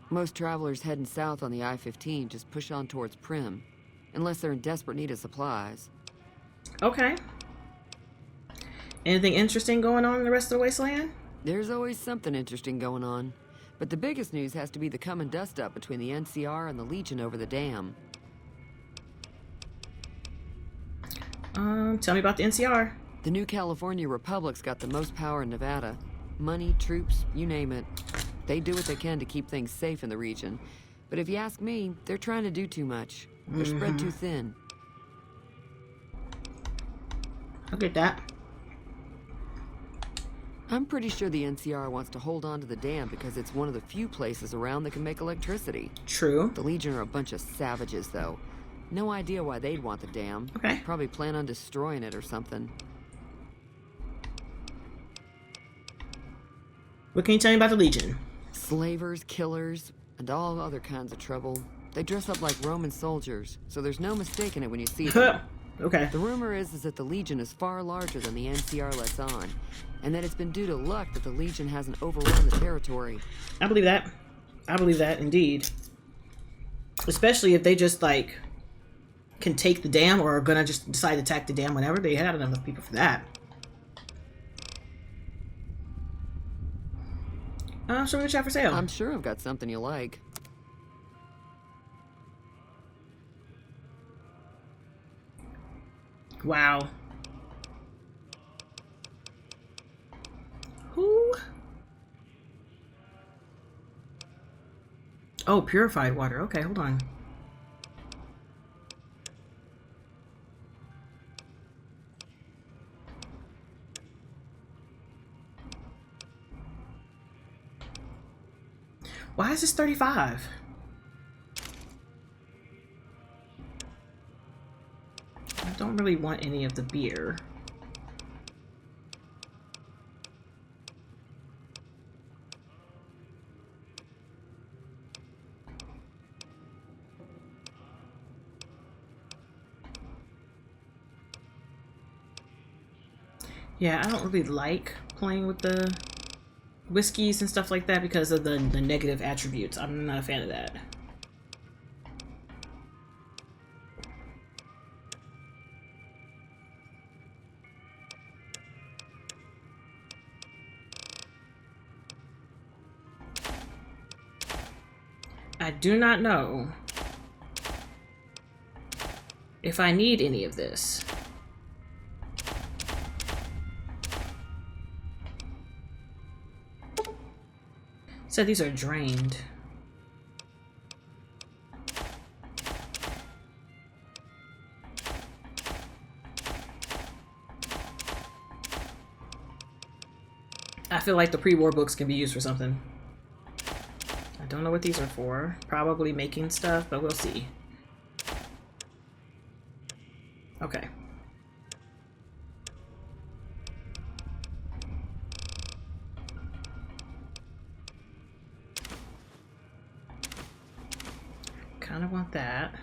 Most travelers heading south on the I-15 just push on towards Prim, unless they're in desperate need of supplies. Okay. Anything interesting going on in the rest of the wasteland? There's always something interesting going on. But the biggest news has to be the come and dust up between the NCR and the Legion over the dam. Tell me about the NCR. The new California Republic's got the most power in Nevada. Money, troops, you name it. They do what they can to keep things safe in the region. But if you ask me, they're trying to do too much. They're spread too thin. I'll get that. I'm pretty sure the NCR wants to hold on to the dam because it's one of the few places around that can make electricity. True. The Legion are a bunch of savages, though. No idea why they'd want the dam. Okay. Probably plan on destroying it or something. What can you tell me about the Legion? Slavers, killers. and all other kinds of trouble. They dress up like Roman soldiers, so there's no mistaking it when you see them. Okay. The rumor is that the Legion is far larger than the NCR lets on, and that it's been due to luck that the Legion hasn't overrun the territory. I believe that. I believe that, indeed. Especially if they just, like, can take the dam or are gonna just decide to attack the dam whenever. They had enough people for that. Show me what you have for sale. I'm sure I've got something you like. Wow. Who? Oh, purified water. Okay, hold on. Why is this 35? I don't really want any of the beer. Yeah, I don't really like playing with the whiskeys and stuff like that because of the negative attributes. I'm not a fan of that. I do not know if I need any of this. So these are drained. I feel like the pre-war books can be used for something. I don't know what these are for. Probably making stuff, but we'll see. Okay. Kind of want that.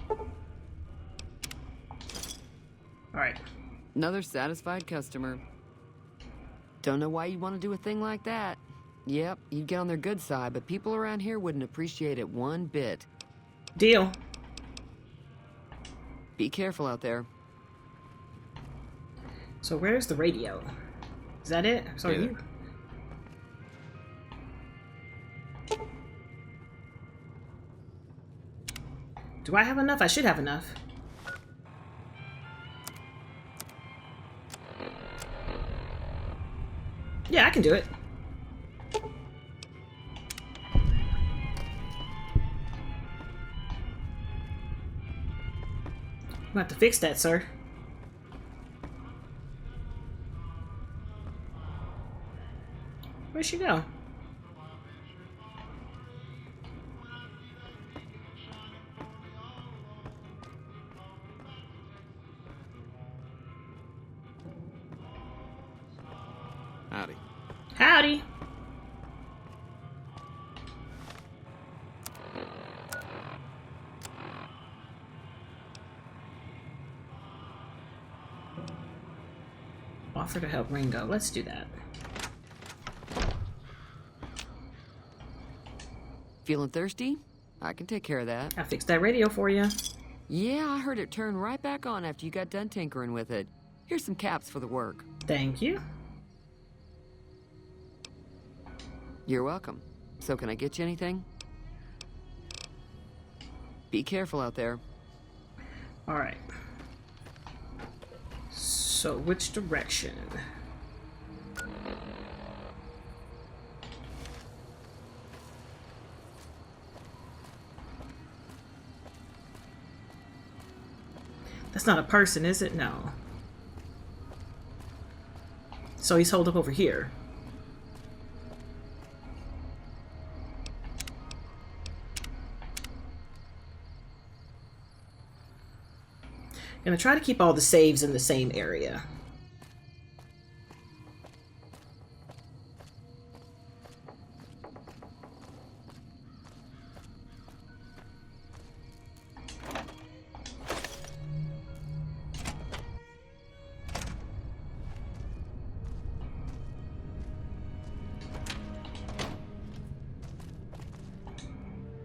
All right. Another satisfied customer. Don't know why you'd want to do a thing like that. Yep, you'd get on their good side, but people around here wouldn't appreciate it one bit. Deal. Be careful out there. So where's the radio? Is that it? Sorry, Yeah. you. Do I have enough? I should have enough. Yeah, I can do it. I'm gonna have to fix that, sir. Where'd she go? Howdy. Howdy. Offer to help Ringo. Let's do that. Feeling thirsty? I can take care of that. I fixed that radio for you. Yeah, I heard it turn right back on after you got done tinkering with it. Here's some caps for the work. Thank you. You're welcome. So can I get you anything? Be careful out there. All right. So which direction? That's not a person, is it? No. So he's holed up over here. Gonna try to keep all the saves in the same area.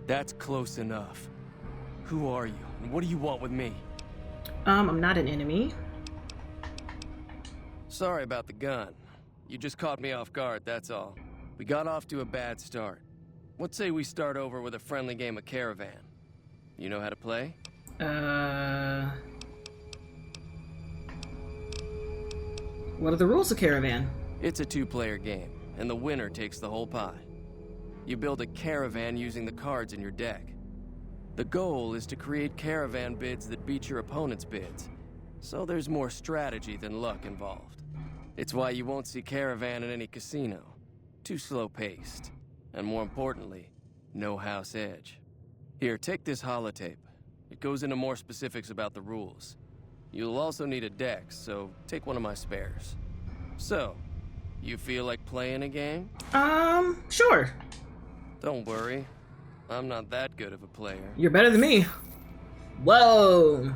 That's close enough. Who are you, and what do you want with me? I'm not an enemy. Sorry about the gun. You just caught me off guard, that's all. We got off to a bad start. What say we start over with a friendly game of Caravan? You know how to play? What are the rules of Caravan? It's a two-player game, and the winner takes the whole pie. You build a caravan using the cards in your deck. The goal is to create caravan bids that beat your opponent's bids, so there's more strategy than luck involved. It's why you won't see Caravan in any casino. Too slow-paced. And more importantly, no house edge. Here, take this holotape. It goes into more specifics about the rules. You'll also need a deck, so take one of my spares. So, you feel like playing a game? Sure. Don't worry. I'm not that good of a player. You're better than me. Whoa.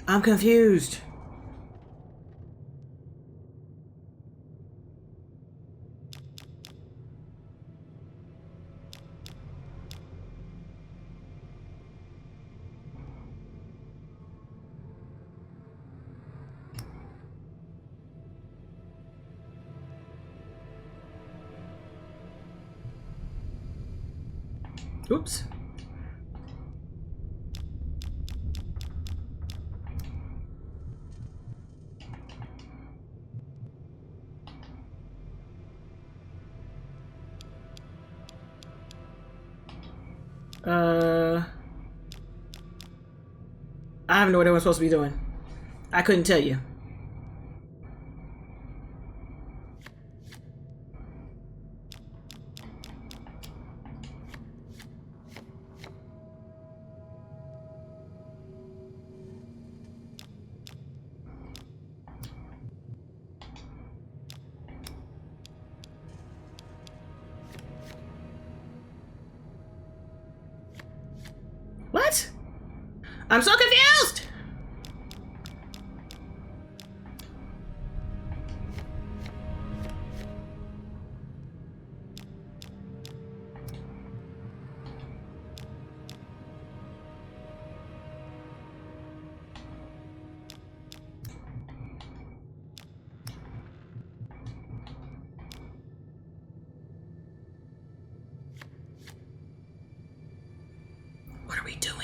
I'm confused. Oops. I have no idea what I'm supposed to be doing. I couldn't tell you. What? I'm so confused! What are we doing?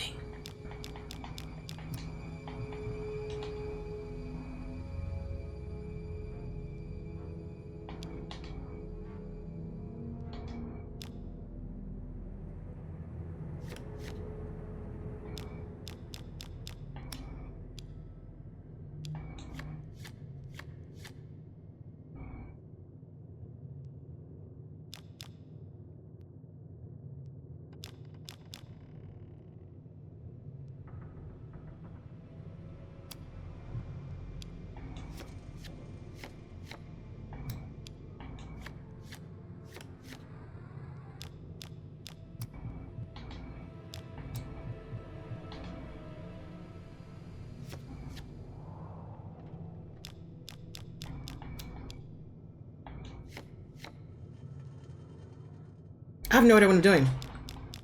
have no idea what I'm doing.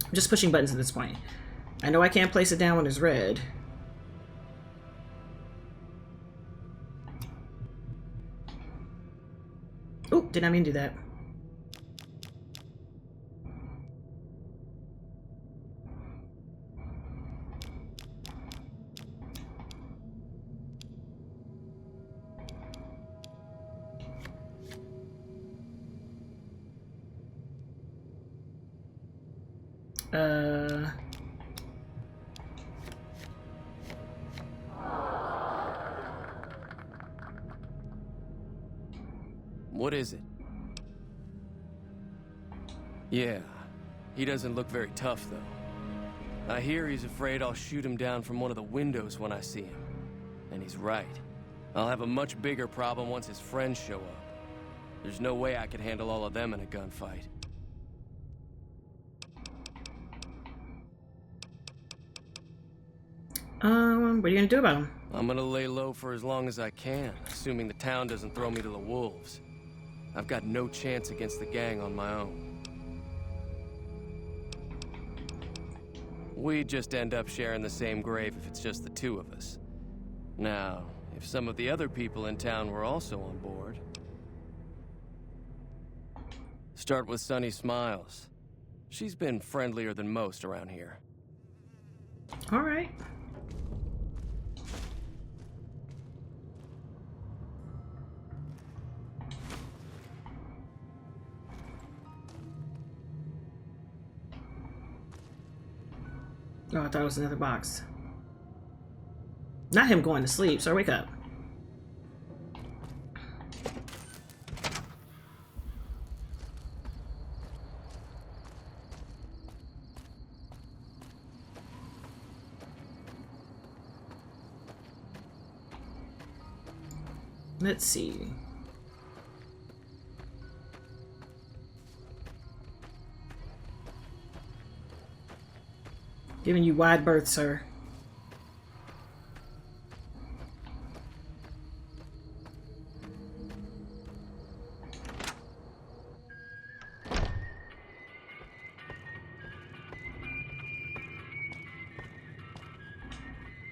I'm just pushing buttons at this point. I know I can't place it down when it's red. Oh, did I mean to do that? What is it? Yeah, he doesn't look very tough, though. I hear he's afraid I'll shoot him down from one of the windows when I see him. And he's right. I'll have a much bigger problem once his friends show up. There's no way I could handle all of them in a gunfight. What are you gonna do about him? I'm gonna lay low for as long as I can, assuming the town doesn't throw me to the wolves. I've got no chance against the gang on my own. We'd just end up sharing the same grave if it's just the two of us. Now, if some of the other people in town were also on board... Start with Sunny Smiles. She's been friendlier than most around here. All right. Oh, I thought it was another box. Not him going to sleep, so wake up. Let's see. Giving you wide berth, sir.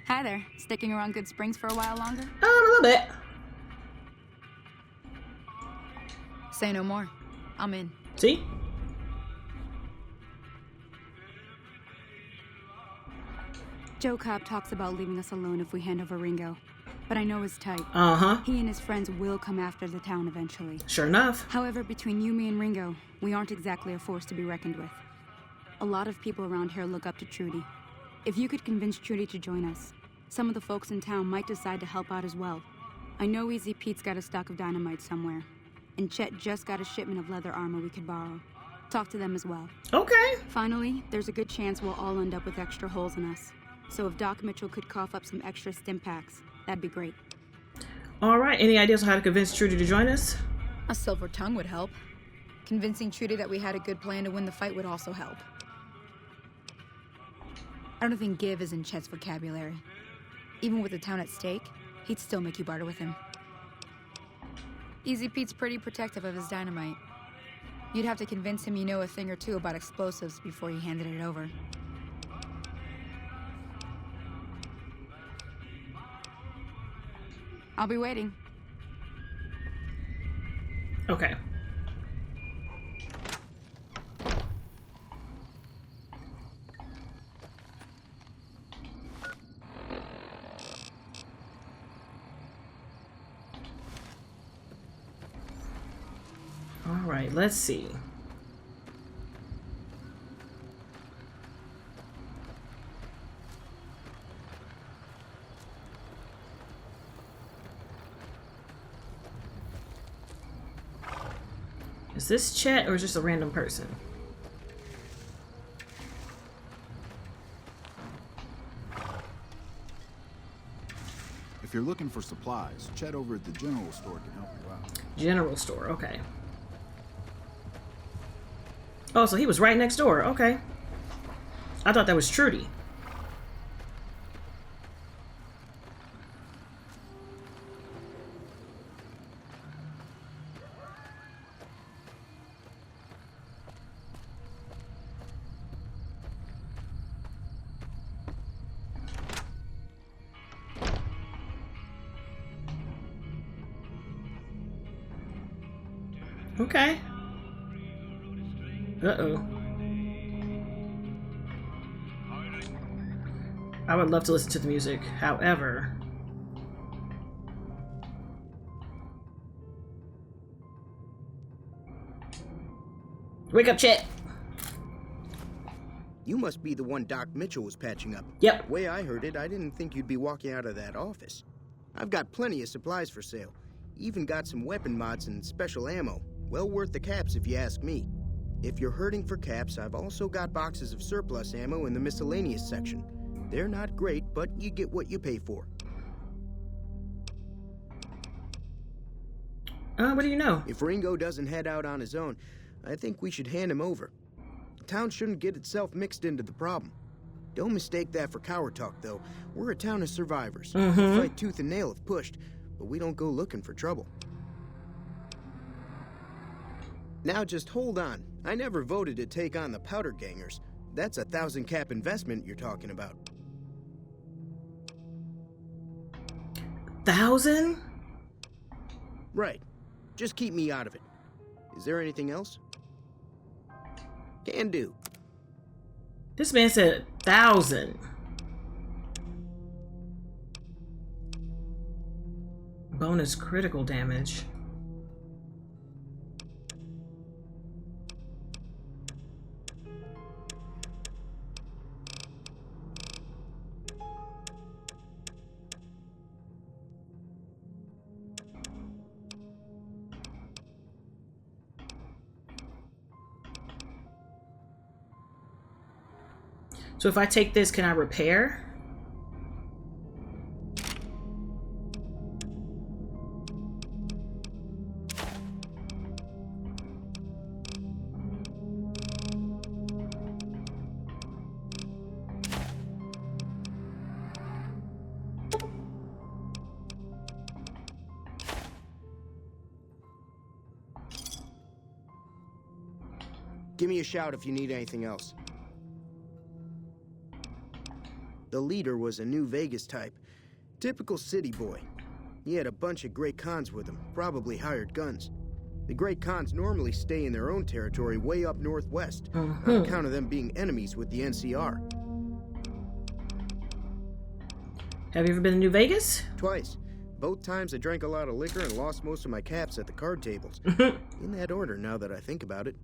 Hi there. Sticking around Good Springs for a while longer? A little bit. Say no more. I'm in. See? Joe Cobb talks about leaving us alone if we hand over Ringo. But I know his type. Uh-huh. He and his friends will come after the town eventually. Sure enough. However, between you, me, and Ringo, we aren't exactly a force to be reckoned with. A lot of people around here look up to Trudy. If you could convince Trudy to join us, some of the folks in town might decide to help out as well. I know Easy Pete's got a stock of dynamite somewhere. And Chet just got a shipment of leather armor we could borrow. Talk to them as well. Okay. Finally, there's a good chance we'll all end up with extra holes in us. So if Doc Mitchell could cough up some extra stim packs, that'd be great. All right. Any ideas on how to convince Trudy to join us? A silver tongue would help. Convincing Trudy that we had a good plan to win the fight would also help. I don't think give is in Chet's vocabulary. Even with the town at stake, he'd still make you barter with him. Easy Pete's pretty protective of his dynamite. You'd have to convince him you know a thing or two about explosives before you handed it over. I'll be waiting. Okay. All right, let's see. Is this Chet or is this a random person? If you're looking for supplies, Chet over at the general store can help you out. General store, okay. Oh, so he was right next door. Okay. I thought that was Trudy. Okay. Uh-oh. I would love to listen to the music. However... Wake up, Chet! You must be the one Doc Mitchell was patching up. Yep. The way I heard it, I didn't think you'd be walking out of that office. I've got plenty of supplies for sale. Even got some weapon mods and special ammo. Well worth the caps if you ask me. If you're hurting for caps, I've also got boxes of surplus ammo in the miscellaneous section. They're not great, but you get what you pay for. What do you know? If Ringo doesn't head out on his own, I think we should hand him over. The town shouldn't get itself mixed into the problem. Don't mistake that for coward talk, though. We're a town of survivors. We fight tooth and nail if pushed, but we don't go looking for trouble. Now just hold on. I never voted to take on the powder gangers. That's 1,000 cap investment you're talking about. 1,000? Right. Just keep me out of it. Is there anything else? Can do. This man said 1,000. Bonus critical damage. So if I take this, can I repair? Give me a shout if you need anything else. The leader was a New Vegas type. Typical city boy. He had a bunch of Great Khans with him, probably hired guns. The Great Khans normally stay in their own territory way up northwest, on account of them being enemies with the NCR. Have you ever been to New Vegas? Twice. Both times I drank a lot of liquor and lost most of my caps at the card tables. In that order, now that I think about it.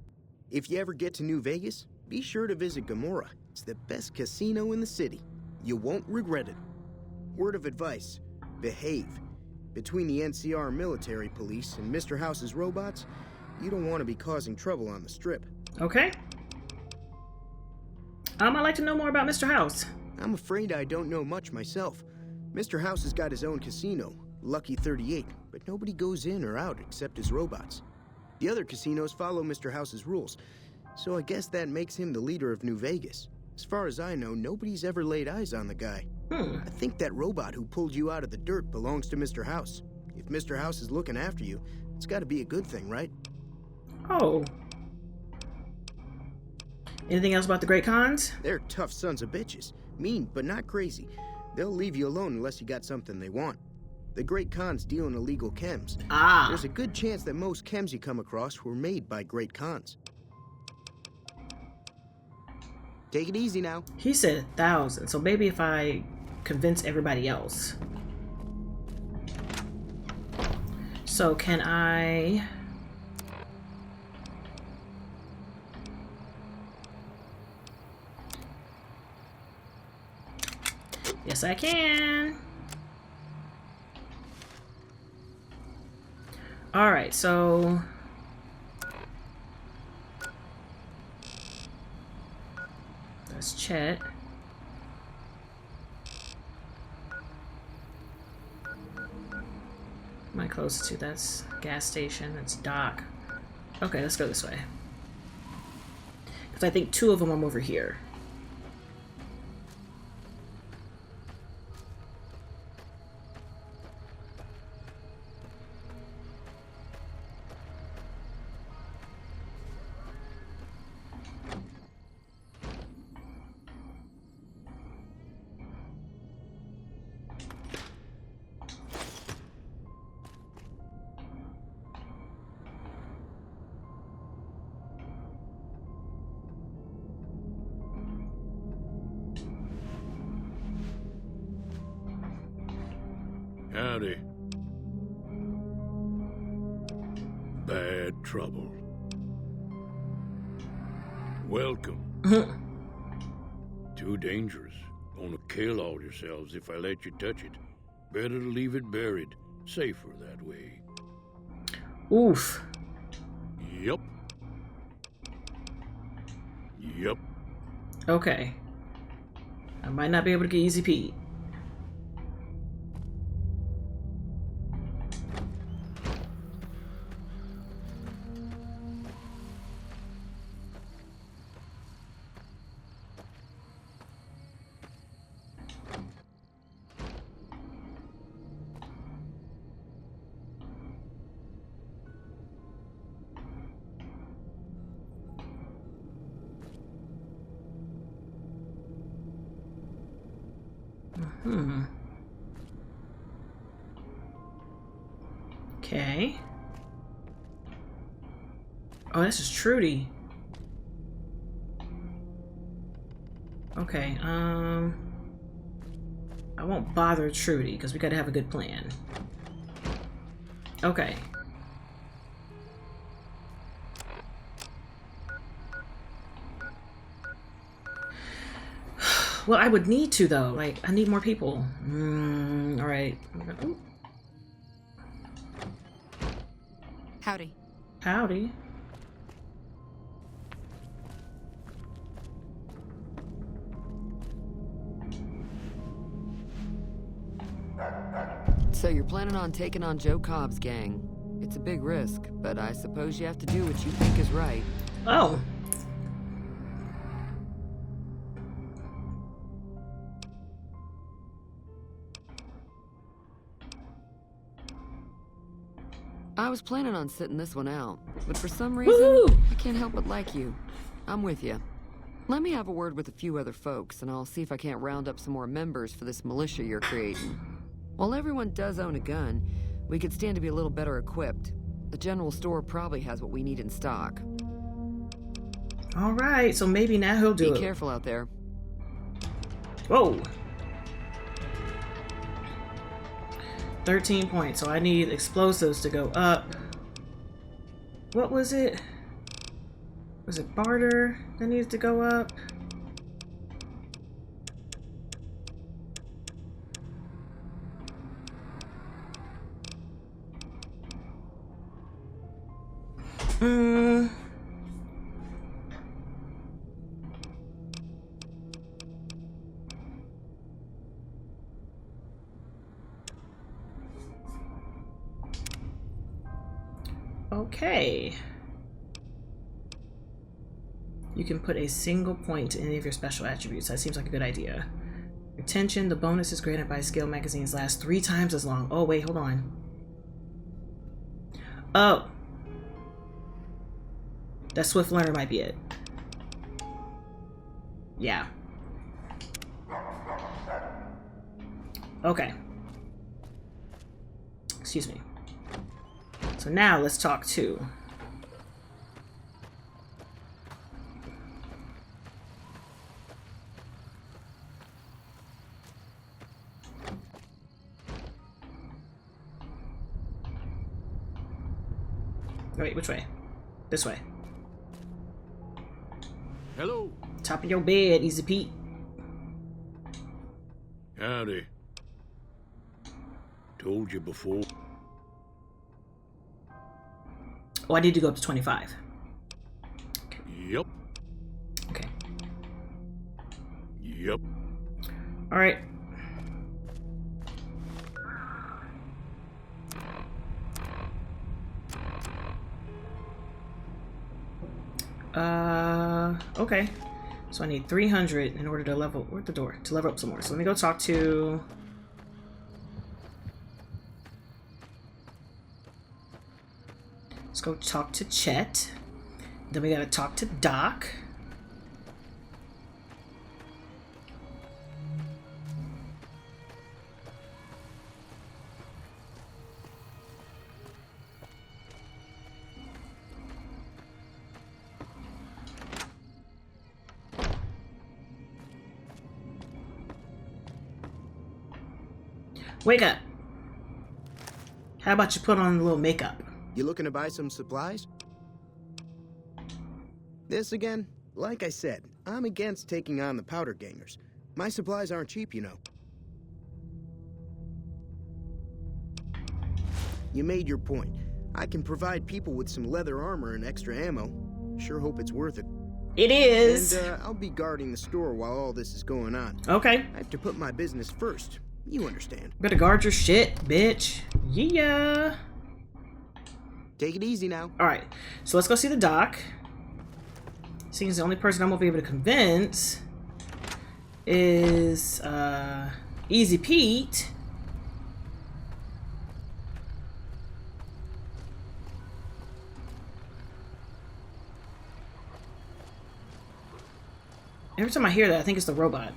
If you ever get to New Vegas, be sure to visit Gomorrah. It's the best casino in the city. You won't regret it. Word of advice, behave. Between the NCR military police and Mr. House's robots, you don't want to be causing trouble on the strip. Okay. I'd like to know more about Mr. House. I'm afraid I don't know much myself. Mr. House has got his own casino, Lucky 38, but nobody goes in or out except his robots. The other casinos follow Mr. House's rules, so I guess that makes him the leader of New Vegas. As far as I know, nobody's ever laid eyes on the guy. I think that robot who pulled you out of the dirt belongs to Mr. House. If Mr. House is looking after you, it's got to be a good thing, right? Oh. Anything else about the Great Khans? They're tough sons of bitches. Mean, but not crazy. They'll leave you alone unless you got something they want. The Great Khans deal in illegal chems. There's a good chance that most chems you come across were made by Great Khans. Take it easy now. He said 1,000, so maybe if I convince everybody else. So can I... Yes, I can. All right, so... That's Chet. Am I close to? That's gas station. That's Doc. Okay, let's go this way. Because I think 2 of them are over here. Howdy. Bad trouble. Welcome. Too dangerous. Gonna kill all yourselves if I let you touch it. Better to leave it buried. Safer that way. Oof. Yup. Yup. Okay. I might not be able to get Easy Pete. Okay. Oh, this is Trudy. Okay, I won't bother Trudy because we gotta have a good plan. Okay. Well, I would need to though. Like, I need more people. All right. Howdy. Howdy. So you're planning on taking on Joe Cobb's gang. It's a big risk, but I suppose you have to do what you think is right. Oh. I was planning on sitting this one out, but for some reason, I can't help but like you. I'm with you. Let me have a word with a few other folks, and I'll see if I can't round up some more members for this militia you're creating. While everyone does own a gun, we could stand to be a little better equipped. The general store probably has what we need in stock. All right, so maybe now he'll do it. Be careful out there. Whoa. 13 points, so I need explosives to go up. What was it? Was it barter that needs to go up? Okay. You can put a single point to any of your special attributes. That seems like a good idea. Retention, the bonuses granted by skill magazines last 3 times as long. Oh, wait, hold on. Oh. That Swift Learner might be it. Yeah. Okay. Excuse me. So now let's talk to... Wait, which way? This way. Hello. Top of your bed, Easy Pete. Howdy. Told you before. Oh, I need to go up to 25. Yep. Okay. Yep. All right. Okay. So I need 300 in order to level... Where's the door? To level up some more. So let me go talk to... Let's go talk to Chet. Then we gotta talk to Doc. Wake up. How about you put on a little makeup? You looking to buy some supplies? This again? Like I said, I'm against taking on the powder gangers. My supplies aren't cheap, you know. You made your point. I can provide people with some leather armor and extra ammo. Sure hope it's worth it. It is. And I'll be guarding the store while all this is going on. Okay. I have to put my business first. You understand. Better guard your shit, bitch. Yeah. Take it easy now. Alright, so let's go see the doc. Seems the only person I'm gonna be able to convince is Easy Pete. Every time I hear that, I think it's the robot.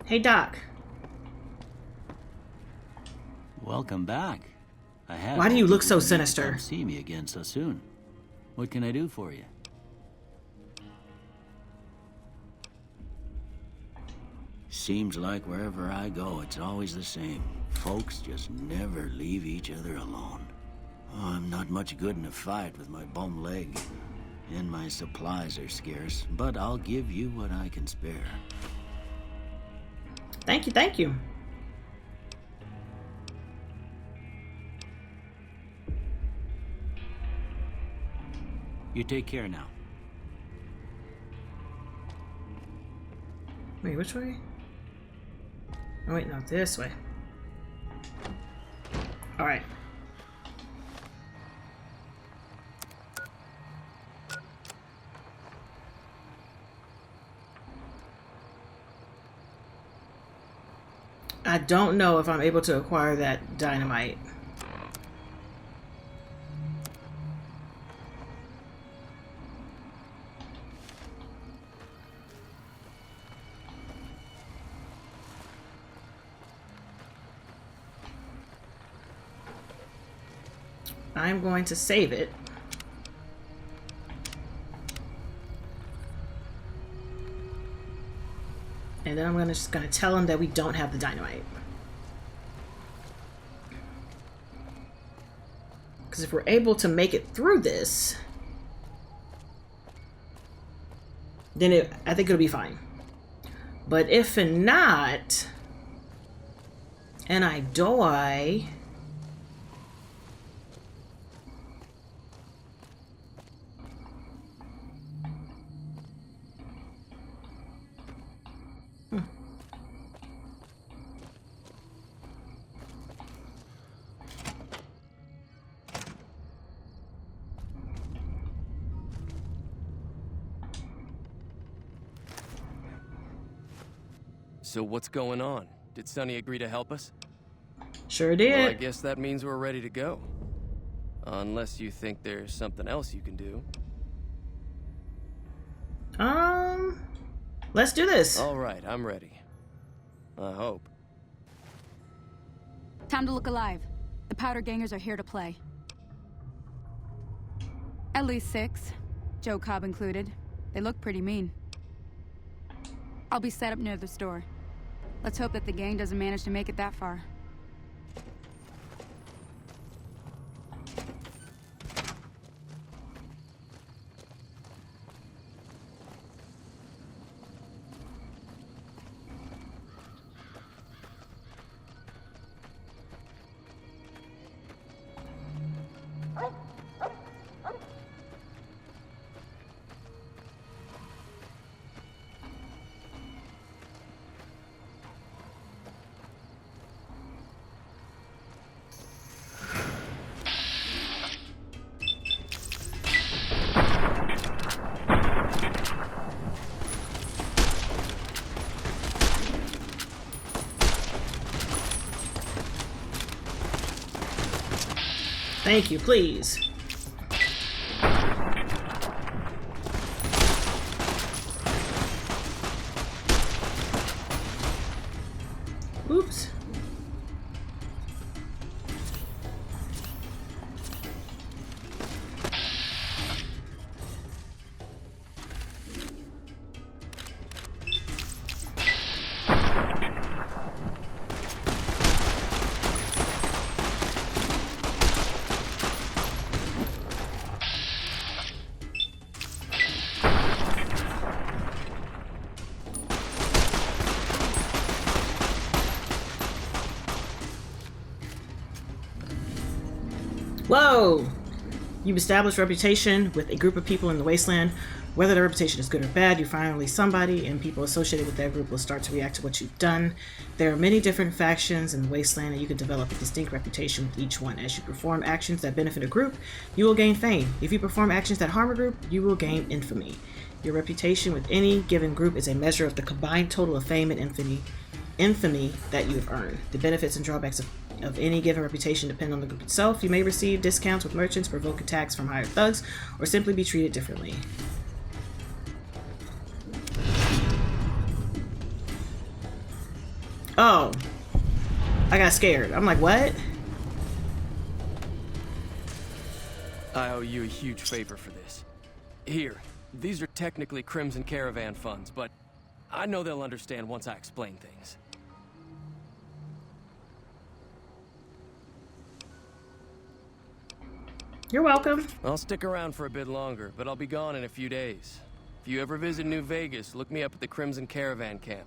Hey, Doc. Welcome back. Why do you look so sinister? Come see me again so soon. What can I do for you? Seems like wherever I go, it's always the same. Folks just never leave each other alone. Oh, I'm not much good in a fight with my bum leg. And my supplies are scarce, but I'll give you what I can spare. Thank you, thank you. You take care now. Wait, which way? Oh, wait, no, this way. Alright. I don't know if I'm able to acquire that dynamite. I'm going to save it. And then I'm just gonna tell him that we don't have the dynamite. Because if we're able to make it through this, then I think it'll be fine. But if not, and I die, So what's going on? Did Sonny agree to help us? Sure did. Well, I guess that means we're ready to go. Unless you think there's something else you can do. Let's do this. All right, I'm ready. I hope. Time to look alive. The powder gangers are here to play. At least 6, Joe Cobb included. They look pretty mean. I'll be set up near the store. Let's hope that the gang doesn't manage to make it that far. Thank you, please. Oops. Hello! You've established a reputation with a group of people in the wasteland. Whether the reputation is good or bad, you're finally somebody, and people associated with that group will start to react to what you've done. There are many different factions in the wasteland, and you can develop a distinct reputation with each one. As you perform actions that benefit a group, you will gain fame. If you perform actions that harm a group, you will gain infamy. Your reputation with any given group is a measure of the combined total of fame and infamy that you have earned. The benefits and drawbacks of any given reputation depend on the group itself. You may receive discounts with merchants, provoke attacks from hired thugs, or simply be treated differently. Oh, I got scared. I'm like, what? I owe you a huge favor for this. Here, these are technically Crimson Caravan funds, but I know they'll understand once I explain things. You're welcome. I'll stick around for a bit longer, but I'll be gone in a few days. If you ever visit New Vegas, look me up at the Crimson Caravan camp.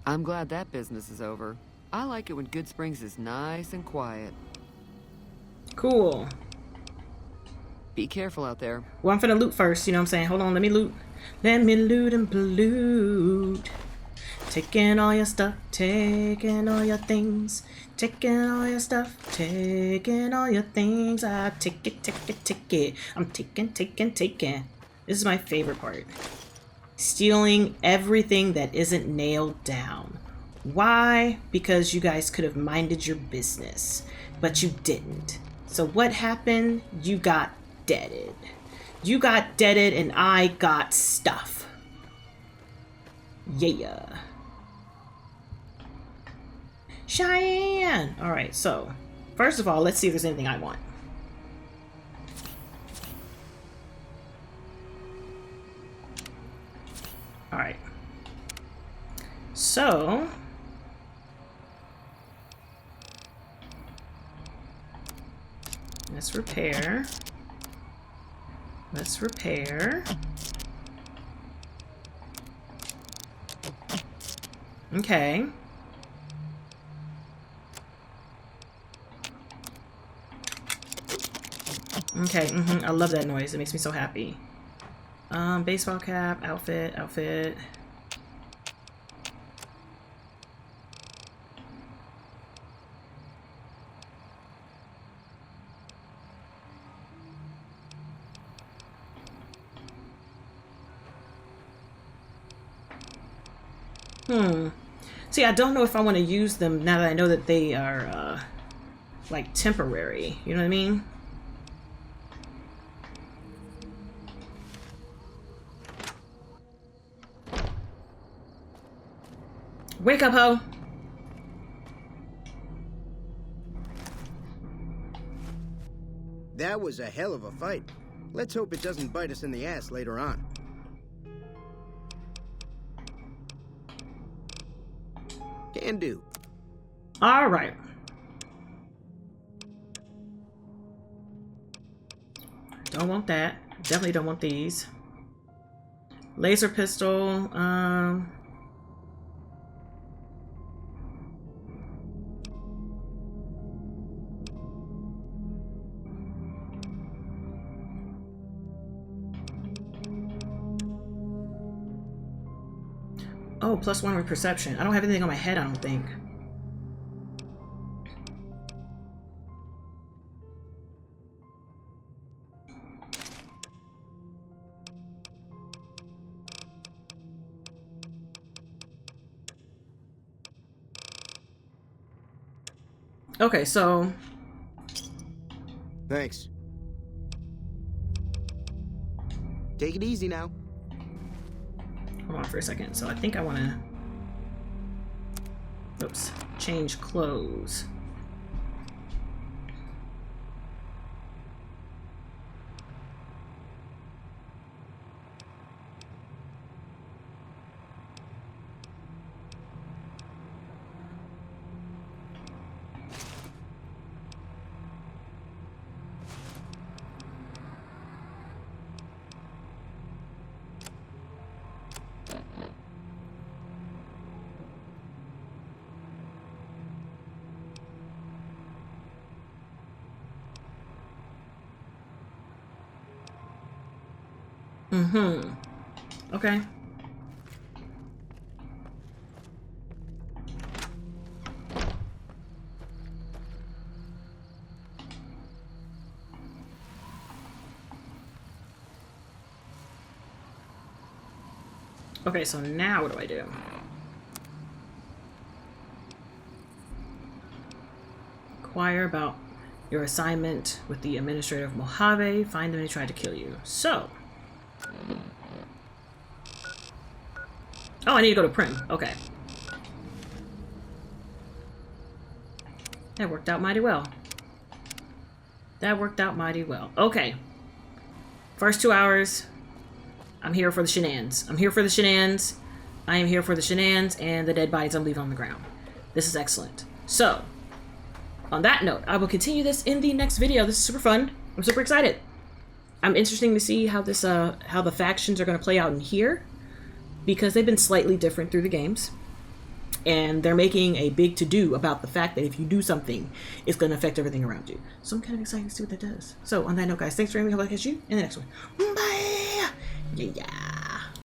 I'm glad that business is over. I like it when Good Springs is nice and quiet. Cool. Be careful out there. Well, I'm finna loot first, you know what I'm saying? Hold on, let me loot. Let me loot and pollute. Taking all your stuff, taking all your things. Taking all your stuff, taking all your things. I take it, take it, take it. I'm taking. This is my favorite part. Stealing everything that isn't nailed down. Why? Because you guys could have minded your business, but you didn't. So what happened? You got deaded. You got deaded and I got stuff. Yeah. Cheyenne! Alright, so first of all, let's see if there's anything I want. Alright. So let's repair. Let's repair. Okay. Okay, I love that noise. It makes me so happy. Baseball cap, outfit. See, I don't know if I want to use them now that I know that they are, like, temporary. You know what I mean? Wake up, ho! That was a hell of a fight. Let's hope it doesn't bite us in the ass later on. Can do. All right. Don't want that. Definitely don't want these. Laser pistol. Oh, +1 with perception. I don't have anything on my head, I don't think. Okay, so... Thanks. Take it easy now. Hold on for a second. So I think I want to... Oops. Change clothes. Mm-hmm. Okay. Okay, so now what do I do? Inquire about your assignment with the administrator of Mojave. Find them and try to kill you. So. Oh, I need to go to Prim. Okay. That worked out mighty well. That worked out mighty well. Okay. First 2 hours. I'm here for the shenanigans. I'm here for the shenanigans. I am here for the shenanigans and the dead bodies I'm leaving on the ground. This is excellent. So, on that note, I will continue this in the next video. This is super fun. I'm super excited. I'm interested to see how this, how the factions are going to play out in here, because they've been slightly different through the games, and they're making a big to-do about the fact that if you do something, it's going to affect everything around you. So I'm kind of excited to see what that does. So on that note, guys, thanks for having me. I'll catch you in the next one. Bye. Yeah.